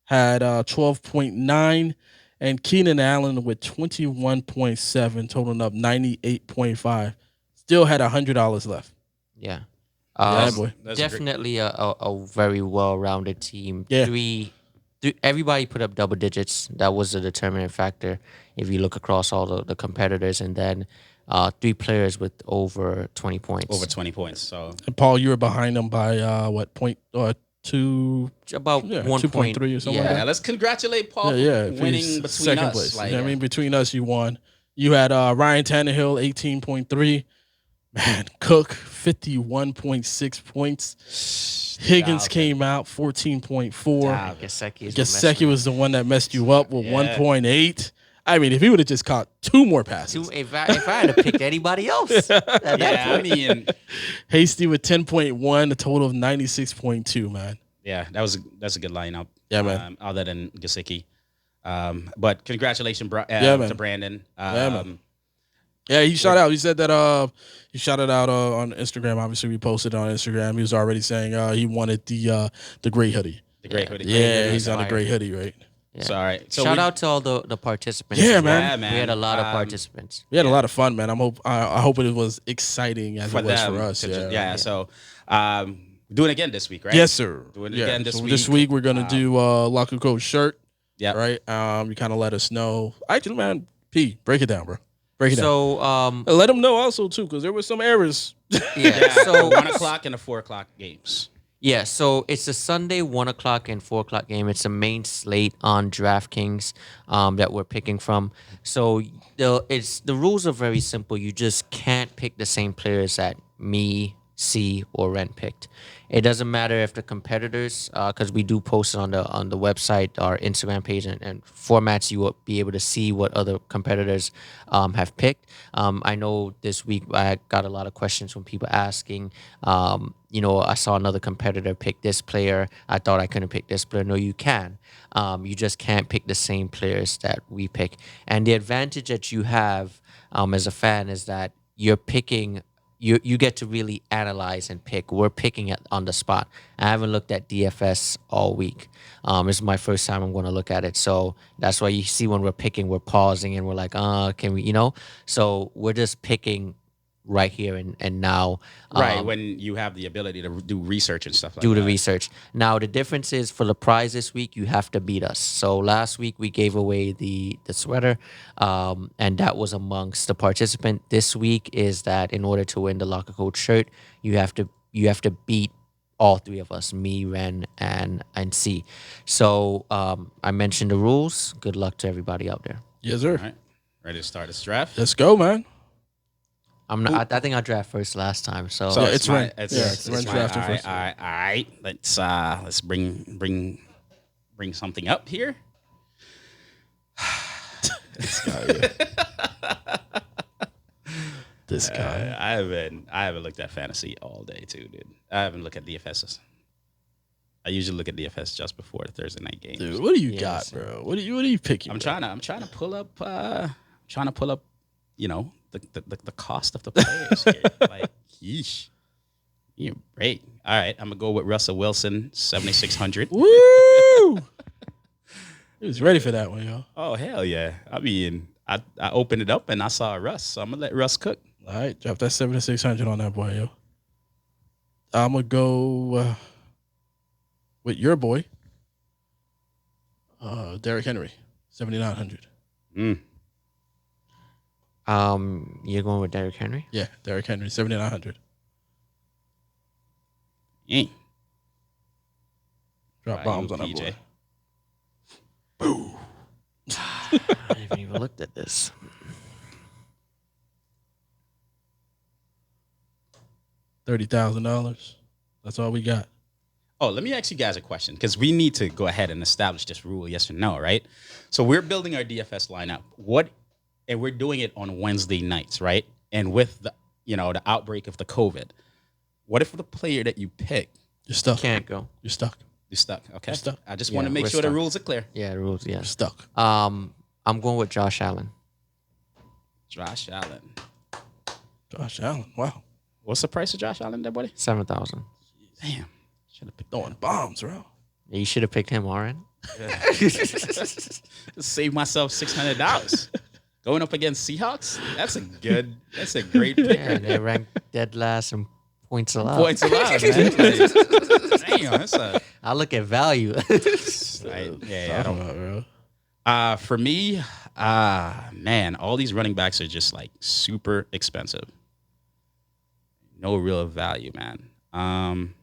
had 12.9. And Keenan Allen with 21.7, totaling up 98.5. Still had $100 left. Yeah. Yeah, boy. Definitely a very well-rounded team. Yeah. Everybody put up double digits. That was a determining factor if you look across all the competitors. And then 3 players with over 20 points. Over 20 points. So And Paul, you were behind them by point 2? About Yeah, 1.3 2.3 or something like yeah, that. let's congratulate Paul Yeah, for winning between second us. place. Like, You know what I mean, between us, you won. You had Ryan Tannehill 18.3. Man, Cook 51.6 points. Higgins came out 14.4. Gesicki was the one that messed you up with 1.8. I mean, if he would have just caught 2 more passes. If I had to pick anybody else, I mean, Hasty with 10.1, a total of 96.2, man. yeah, that's a good lineup. Yeah, man. Other than Gesicki. But congratulations man. to Brandon. Man. Yeah, he shot out. He said that he shouted out on Instagram. Obviously, we posted it on Instagram. He was already saying he wanted the gray hoodie. The great hoodie. Yeah, he's on the gray hoodie, right? Yeah. So, all right. So Shout out to all the participants. Yeah, as well. man. Yeah, man. We had a lot of participants. We had a lot of fun, man. I hope it was exciting as it was them for us. to Yeah. So, doing it again this week, right? Yes, sir. Doing it again this so week. This week we're gonna do Locker Code shirt. Yeah. Right. You kind of let us know. Actually, man, P, break it down, bro. Break it down. So Let them know also too, because there were some errors. yeah, so 1 o'clock and the 4 o'clock games. yeah, so it's a Sunday 1 o'clock and 4 o'clock game. It's a main slate on DraftKings that we're picking from. So the rules are very simple. You just can't pick the same players that me, C, or Ren picked. It doesn't matter if the competitors, because we do post it on the website, our Instagram page, and formats. You will be able to see what other competitors have picked. I know this week I got a lot of questions from people asking. I saw another competitor pick this player. I thought I couldn't pick this player. No, you can. You just can't pick the same players that we pick. And the advantage that you have as a fan is that you're picking. You get to really analyze and pick. We're picking it on the spot. I haven't looked at DFS all week. This is my first time I'm going to look at it. So that's why you see when we're picking, we're pausing and we're like, can we, So we're just picking right here and now. Right, when you have the ability to do research and stuff like that. Do the research. Now, the difference is for the prize this week, you have to beat us. So last week, we gave away the sweater, and that was amongst the participant. This week is that in order to win the Locker Code shirt, you have to beat all three of us, me, Ren, and C. So I mentioned the rules. Good luck to everybody out there. Yes, sir. All right. Ready to start this draft? Let's go, man. I'm not. I think I draft first last time. So, So it's Ren. It's Ren's my, drafting all right, first. all right. Let's bring something up here. This guy. I haven't looked at fantasy all day too, dude. I haven't looked at DFSs. I usually look at DFS just before the Thursday night games. Dude, what do you got, bro? What are you picking? I'm trying to pull up. You know, the cost of the players here. Like, yeesh. You great. All right, I'm gonna go with Russell Wilson, 7,600. Woo! He was ready for that one, yo. Oh hell yeah! I mean, I opened it up and I saw Russ, so I'm gonna let Russ cook. All right, drop that 7,600 on that boy, yo. I'm gonna go with your boy, Derrick Henry, 7,900. You're going with Derrick Henry? Yeah, Derrick Henry, 7,900. Drop bombs on that boy. Boo. I haven't even looked at this. $30,000. That's all we got. Oh, let me ask you guys a question because we need to go ahead and establish this rule, yes or no, right? So we're building our DFS lineup. And we're doing it on Wednesday nights, right? And with the outbreak of the COVID, what if the player that you pick, you're stuck? Can't go. You're stuck. You're stuck. Okay. You're stuck. I just want to make sure the rules are clear. Yeah, the rules. Yeah. You're stuck. I'm going with Josh Allen. Josh Allen. Josh Allen. Wow. What's the price of Josh Allen, there, buddy? 7,000. Damn. Should have picked Throwing bombs, bro. Yeah, you should have picked him, Warren. Save myself $600. Going up against Seahawks? That's a great pick. Yeah, they ranked dead last in points allowed. Points allowed, man. Like, damn, I look at value. Right. Yeah, I don't know, bro. For me, man, all these running backs are just like super expensive. No real value, man.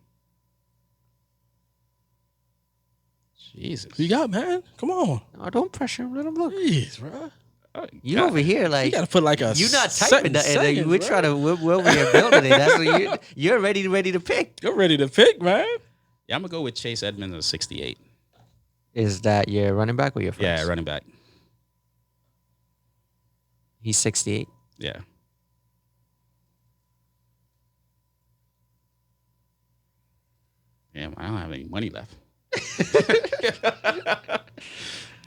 Jesus. Who you got, man? Come on. Oh, don't pressure him. Let him look. Jeez, bro. You over here like you gotta put like a. You're not typing that. Seconds, we're trying to. We're over here building it. That's what you're ready to pick. You're ready to pick, man. Yeah, I'm gonna go with Chase Edmonds at 68. Is that your running back or your first? Yeah, running back. He's 68. Yeah. Damn, I don't have any money left.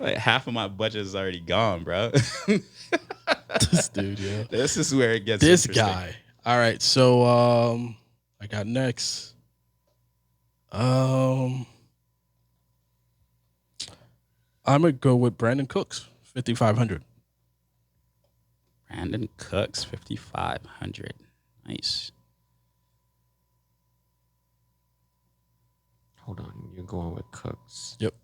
Like half of my budget is already gone, bro. This dude, yeah. This is where it gets this interesting. guy. All right, so I got next. I'm gonna go with Brandon Cooks, 5,500. Brandon Cooks, 5,500. Nice. Hold on, you're going with Cooks. Yep.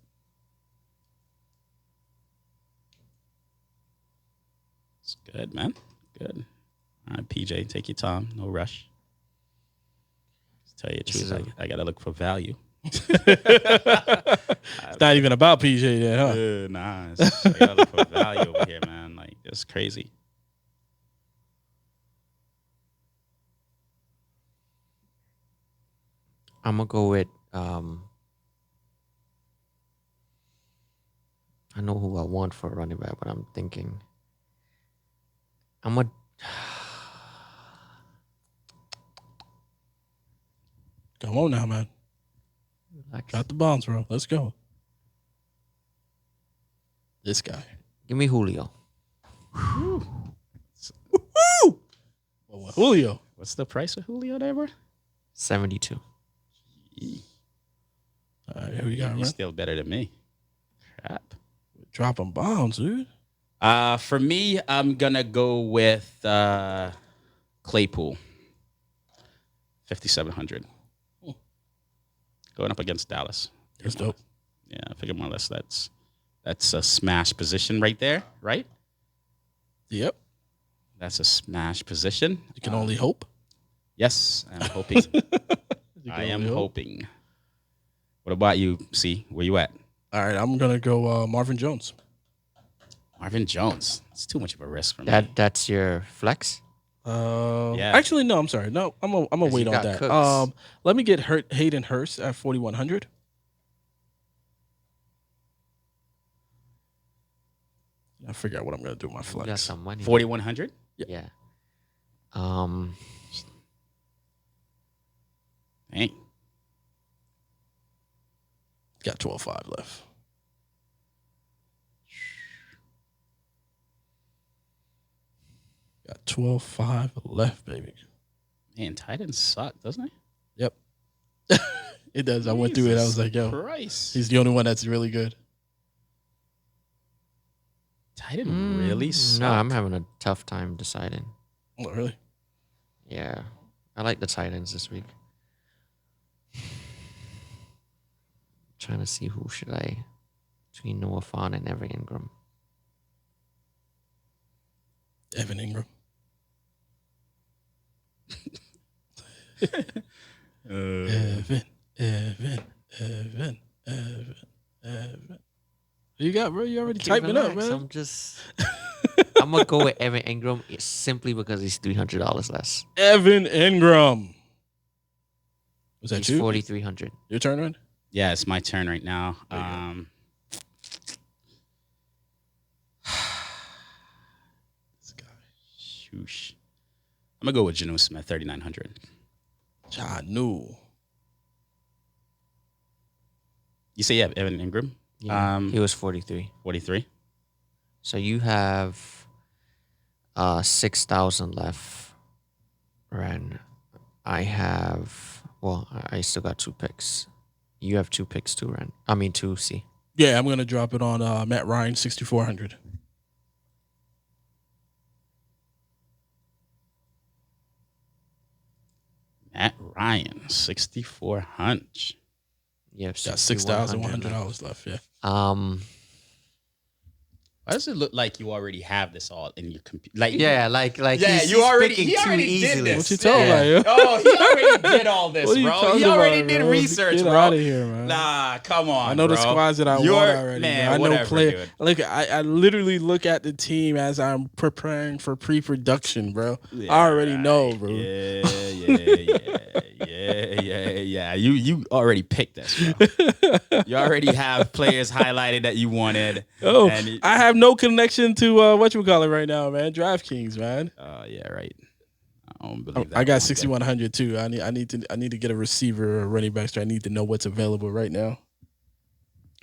It's good, man. Good. All right, PJ, take your time. No rush. Just tell you the truth, I gotta look for value. It's not even about PJ then, huh? Nah, I gotta look for value over here, man. Like, it's crazy. I'm gonna go with. I know who I want for a running back, but I'm thinking. I'm gonna. Come on now, man. Got the bombs, bro. Let's go. This guy. Give me Julio. Woo! Well, Julio. What's the price of Julio there, bro? 72. All right, here we go, man. He's still better than me. Crap. Dropping bombs, dude. For me, I'm gonna go with Claypool, 5,700. Going up against Dallas. That's dope. Yeah, I figure more or less that's a smash position right there, right? Yep. That's a smash position. You can only hope. Yes, I'm hoping. I am hoping. What about you, C? Where you at? All right, I'm gonna go Marvin Jones. Marvin Jones. It's too much of a risk for me. That's your flex. Yeah. Actually, no. I'm sorry. No, I'm gonna wait on that. Cooks. Let me get Hayden Hurst at 4,100. I figure out what I'm gonna do with my You got flex. some money. 4,100. Yeah. Dang. Got 12.5 left. Got 12.5 left, baby. Man, Titans suck, doesn't it? Yep. It does. I went through it. I was like, yo, Christ. he's the only one that's really good. Titan really suck. No, I'm having a tough time deciding. Oh, really? Yeah. I like the Titans this week. Trying to see who should I between Noah Fant and Evan Ingram. Evan Ingram. Evan. You got, bro? You already typing it up, man. I'm gonna go with Evan Ingram simply because he's $300 less. Evan Ingram. Was that He's you? 4,300. Your turn, right? Yeah, it's my turn right now. This guy. Shoosh. I'm gonna go with Geno Smith, 3,900. Janu. You say you have Evan Ingram? Yeah, he was 43. 43. So you have 6,000 left, Ren. I have, I still got 2 picks. You have 2 picks too, Ren. I mean 2, C. Yeah, I'm going to drop it on Matt Ryan, 6,400. Matt Ryan, 6,400. You have Got $6,100 left, yeah. Why does it look like you already have this all in your computer? Like, Yeah, like yeah, he's you already picking he too already easily. did What this. you talking about, yo? Oh, he already did all this, What are you bro. talking He already about, did bro? research, Get bro. out of here, man. Nah, come on. I know bro. the squads that I want already. Man, I know whatever, player. dude. Look, I literally look at the team as I'm preparing for pre-production, bro. Yeah, I already know, bro. Yeah. You already picked this, bro. You already have players highlighted that you wanted. Oh, and I have no connection to whatchamacallit right now, man. DraftKings, man. Yeah, right. I don't believe that. I got 6,100 too. I need to get a receiver or a running back. So I need to know what's available right now.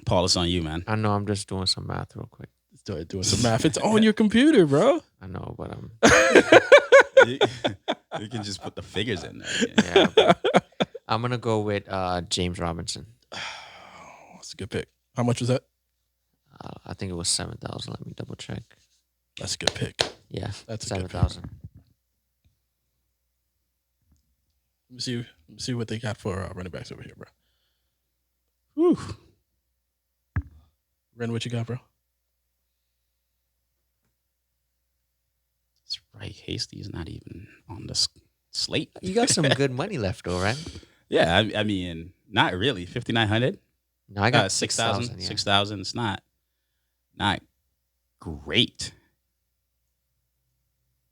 Paul, it's on you, man. I know, I'm just doing some math real quick. Start doing some math. It's on your computer, bro. I know, but I'm... You can just put the figures in there. Yeah, but I'm going to go with James Robinson. That's a good pick. How much was that? I think it was 7,000. Let me double check. That's a good pick. Yeah, That's a good pick. 7,000. Let me see what they got for running backs over here, bro. Whew. Ren, what you got, bro? That's right. Hasty's not even on the slate. You got some good money left, though, right? Yeah, I mean, not really. 5,900. No, I got 6,000. Yeah. 6,000. It's not great.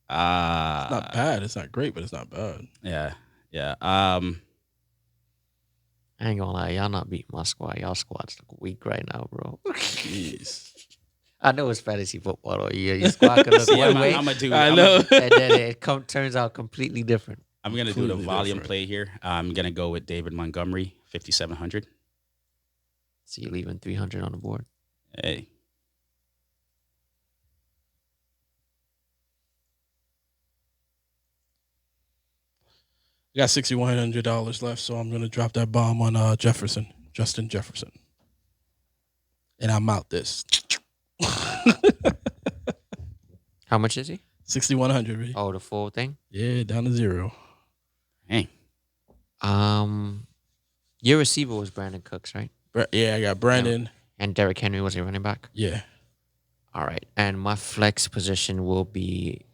It's not bad. It's not great, but it's not bad. Yeah. I ain't gonna lie, y'all not beating my squad. Y'all squad's weak right now, bro. Jeez. I know it's fantasy football, though. Yeah, your squad can look one way, I'm gonna do. I know. and then it turns out completely different. I'm gonna do the Completely volume different. play here. I'm gonna go with David Montgomery, 5,700. So you're leaving 300 on the board. Hey. I got $6,100 left, so I'm gonna drop that bomb on Justin Jefferson, and I'm out this. How much is he? 6,100. Oh, the full thing? Yeah, down to 0. Hey. Your receiver was Brandon Cooks, right? Yeah, I got Brandon. And Derrick Henry was your running back? Yeah. All right. And my flex position will be...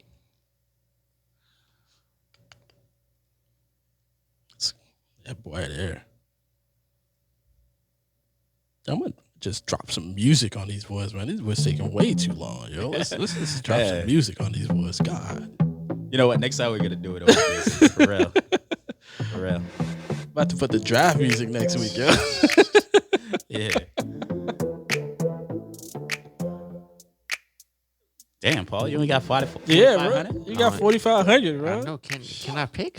That boy there. I'm gonna just drop some music on these boys, man. These boys taking way too long, yo. Let's drop some music on these boys. God. You know what? Next time we're gonna do it over this. For real. For real. About to put the draft music next week, yo. Yeah. Damn, Paul, you only got 45. Yeah, bro. You got 4,500, bro. I don't know. Can I pick?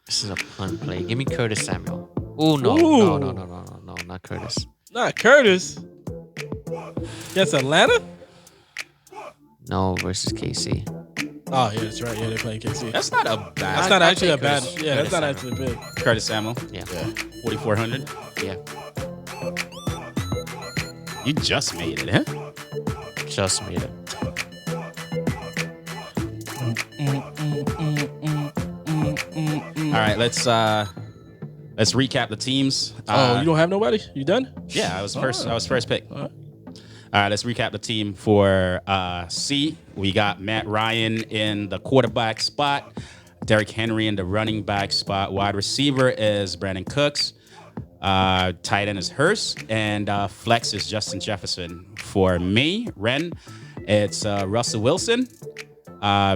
This is a punt play. Give me Curtis Samuel. Oh no, Ooh. no, not Curtis. Not Curtis. That's Atlanta? No, versus KC. Oh, yeah, that's right. Yeah, they're playing KC. That's not a bad. That's not actually a bad. Curtis. Yeah, that's Curtis not Samuel. actually big. Curtis Samuel, Yeah. 4,400. Yeah. You just made it, huh? Just made it. All right, let's recap the teams. You don't have nobody? You done? Yeah, I was first. I was first pick. All right. All right, let's recap the team for C. We got Matt Ryan in the quarterback spot, Derrick Henry in the running back spot. Wide receiver is Brandon Cooks. Tight end is Hurst, and flex is Justin Jefferson. For me, Ren, it's Russell Wilson,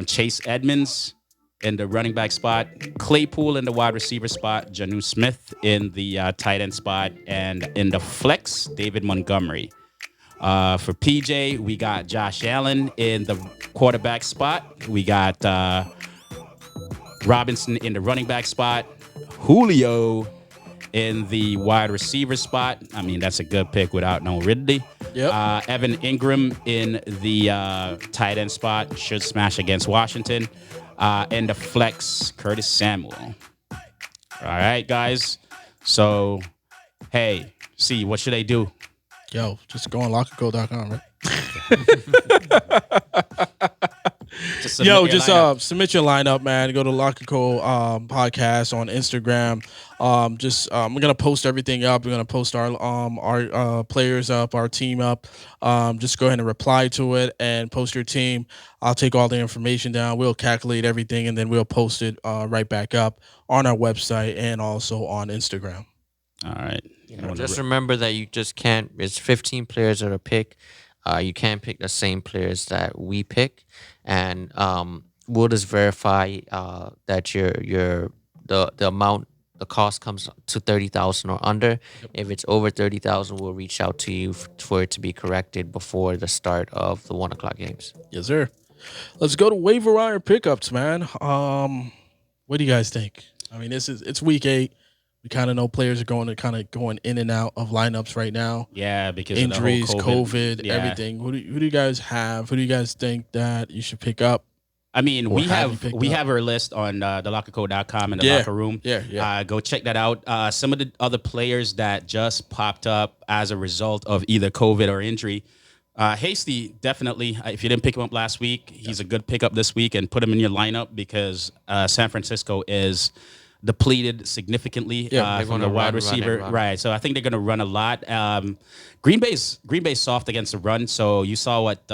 Chase Edmonds in the running back spot, Claypool in the wide receiver spot, Jonnu Smith in the tight end spot, and in the flex, David Montgomery. For PJ, we got Josh Allen in the quarterback spot. We got Robinson in the running back spot, Julio in the wide receiver spot. I mean, that's a good pick without no Ridley. Yep. Evan Ingram in the tight end spot. Should smash against Washington. And the flex, Curtis Samuel. All right, guys. So, hey, see, what should they do? Yo, just go on lockandgo.com, right? Submit your lineup, man. Go to Lock and Co podcast on Instagram. We're gonna post everything up. We're gonna post our players up, our team up. Just go ahead and reply to it and post your team. I'll take all the information down. We'll calculate everything and then we'll post it right back up on our website and also on Instagram. All right. Just remember that you just can't. It's 15 players that are picked. You can't pick the same players that we pick, and we'll just verify that the amount, the cost comes to 30,000 or under. Yep. If it's over 30,000, we'll reach out to you for it to be corrected before the start of the 1:00 games. Yes, sir. Let's go to waiver wire pickups, man. What do you guys think? I mean, it's week 8. We kind of know players are going in and out of lineups right now. Yeah, because injuries, of the whole COVID, everything. Who do you guys have? Who do you guys think that you should pick up? I mean, we have our list on thelockerco.com and the locker room. Yeah. Go check that out. Some of the other players that just popped up as a result of either COVID or injury. Hasty, definitely. If you didn't pick him up last week, he's a good pickup this week, and put him in your lineup because San Francisco is depleted significantly from the wide receiver. Right. So I think they're going to run a lot. Green Bay's soft against the run. So you saw what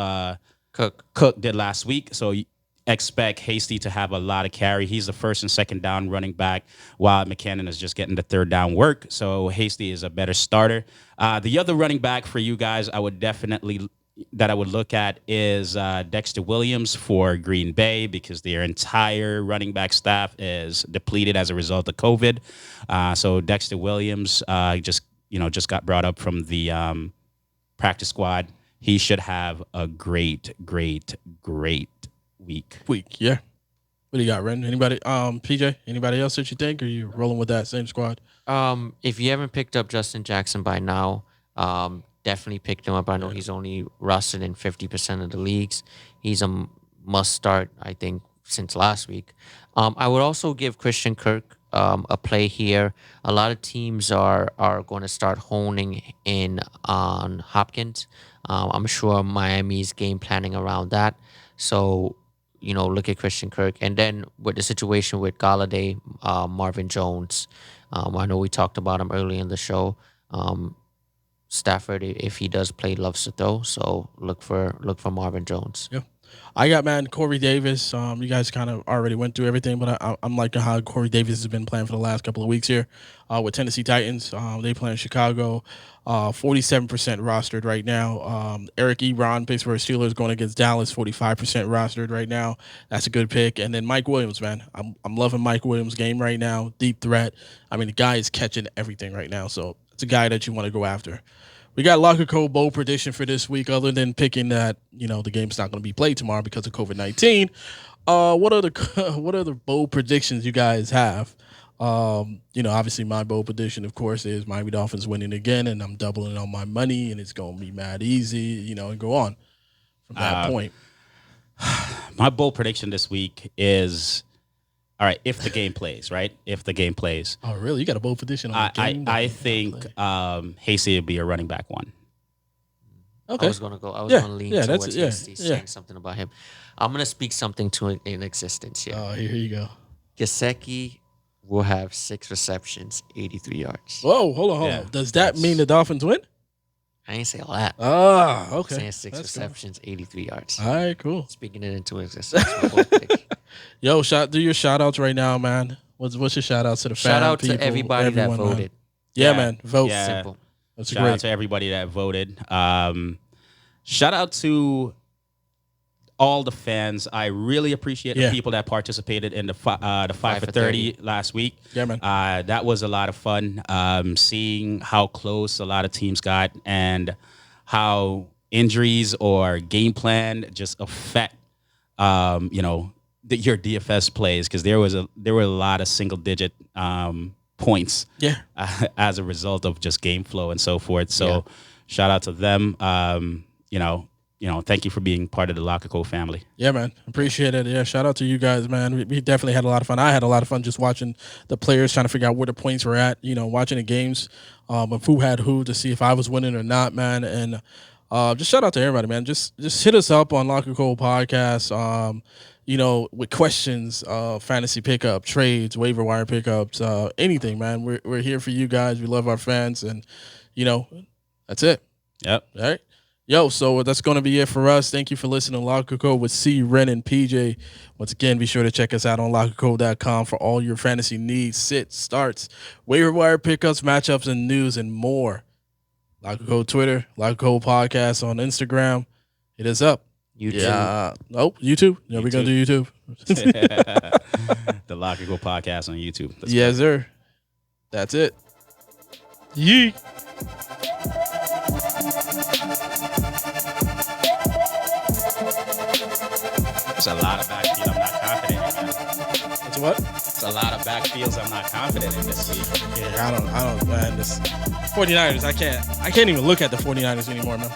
Cook did last week. So you expect Hasty to have a lot of carry. He's the first and second down running back while McKinnon is just getting the third down work. So Hasty is a better starter. The other running back for you guys, I would look at is Dexter Williams for Green Bay because their entire running back staff is depleted as a result of COVID. So Dexter Williams just got brought up from the practice squad. He should have a great week. Yeah. What do you got, Ren? Anybody? PJ? Anybody else that you think? Or are you rolling with that same squad? If you haven't picked up Justin Jackson by now, definitely picked him up. I know he's only rostered in 50% of the leagues. He's a must start, I think, since last week. I would also give Christian Kirk a play here. A lot of teams are going to start honing in on Hopkins. I'm sure Miami's game planning around that. So, look at Christian Kirk. And then with the situation with Galladay, Marvin Jones, I know we talked about him early in the show. Stafford, if he does play, loves to throw. So look for Marvin Jones. Yeah. I got, man, Corey Davis. You guys kind of already went through everything, but I'm liking how Corey Davis has been playing for the last couple of weeks here with Tennessee Titans. They play in Chicago, 47% rostered right now. Eric Ebron, Pittsburgh Steelers, going against Dallas, 45% rostered right now. That's a good pick. And then Mike Williams, man. I'm loving Mike Williams' game right now. Deep threat. I mean, the guy is catching everything right now, so it's a guy that you want to go after. We got Locker Code bowl prediction for this week, other than picking that, the game's not going to be played tomorrow because of COVID-19. What other bowl predictions you guys have? Obviously my bowl prediction, of course, is Miami Dolphins winning again, and I'm doubling on my money, and it's going to be mad easy, and go on from that point. My bowl prediction this week is, all right, if the game plays, right? If the game plays. Oh, really? You got a bold prediction on the game? I think Hasty will be a running back one. Okay. I was going to lean towards Hasty saying something about him. I'm going to speak something to in existence here. Oh, here you go. Gesicki will have 6 receptions, 83 yards. Whoa, hold on. Does that mean the Dolphins win? I ain't say all that. Ah, okay. I'm saying 6 receptions, 83 yards. All right, cool. Speaking it into existence. Yo, do your shout outs right now, man. What's your shout outs to the fans? Shout out to everybody that voted. Man. Yeah, man. Vote. Yeah. Simple. That's shout out to everybody that voted. Shout out to all the fans. I really appreciate the people that participated in the 5 for 30 last week. Yeah, man. That was a lot of fun. Seeing how close a lot of teams got and how injuries or game plan just affect, your DFS plays, because there were a lot of single digit points as a result of just game flow and so forth. So shout out to them. Thank you for being part of the Locker Co family. Yeah, man. Appreciate it. Yeah, shout out to you guys, man. We definitely had a lot of fun. I had a lot of fun just watching the players, trying to figure out where the points were at, watching the games, of who had who to see if I was winning or not, man. And just shout out to everybody, man. Just hit us up on Locker Co Podcast, with questions, fantasy pickup, trades, waiver wire pickups, anything, man. We're here for you guys. We love our fans, and, that's it. Yep. All right. Yo, so that's going to be it for us. Thank you for listening to Locker Co with C, Ren, and PJ. Once again, be sure to check us out on lockerco.com for all your fantasy needs, sits, starts, waiver wire pickups, matchups, and news, and more. Locker Co Twitter, Locker Co Podcast on Instagram. Hit us up. YouTube. Yeah. YouTube. Yeah, we're going to do YouTube. The Locker Co Podcast on YouTube. Yes, sir. That's it. Yee. There's a lot of backfield I'm not confident in, man. It's what? It's a lot of backfields I'm not confident in this week. Yeah, I don't, man. This 49ers, I can't even look at the 49ers anymore, man.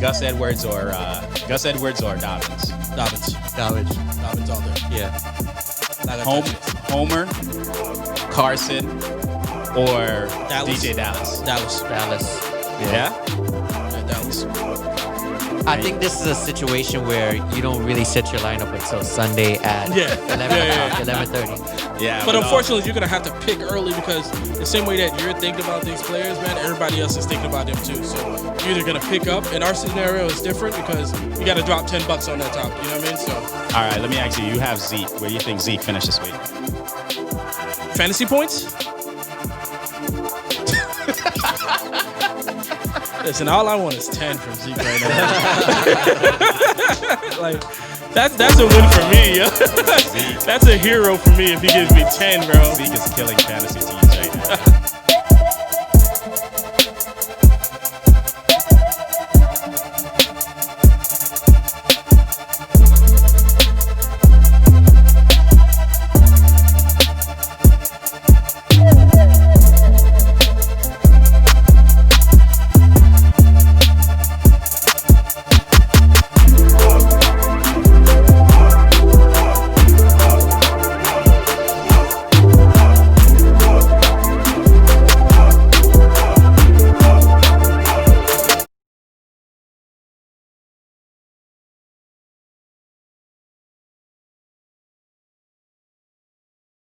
Gus Edwards or Dobbins? Dobbins all day. Yeah. Homer, Carson, or Dallas. DJ Dallas? Dallas. Yeah? Dallas. I think this is a situation where you don't really set your lineup until Sunday at 11:30. Yeah. But unfortunately, you're going to have to pick early, because the same way that you're thinking about these players, man, everybody else is thinking about them too. So you're either going to pick up. In our scenario, it's different because you got to drop $10 on that top. You know what I mean? So. All right, let me ask you. You have Zeke. Where do you think Zeke finished this week? Fantasy points? Listen, all I want is 10 from Zeke right now. Like, that's a win for me, yo. That's a hero for me if he gives me 10, bro. Zeke is killing fantasy teams.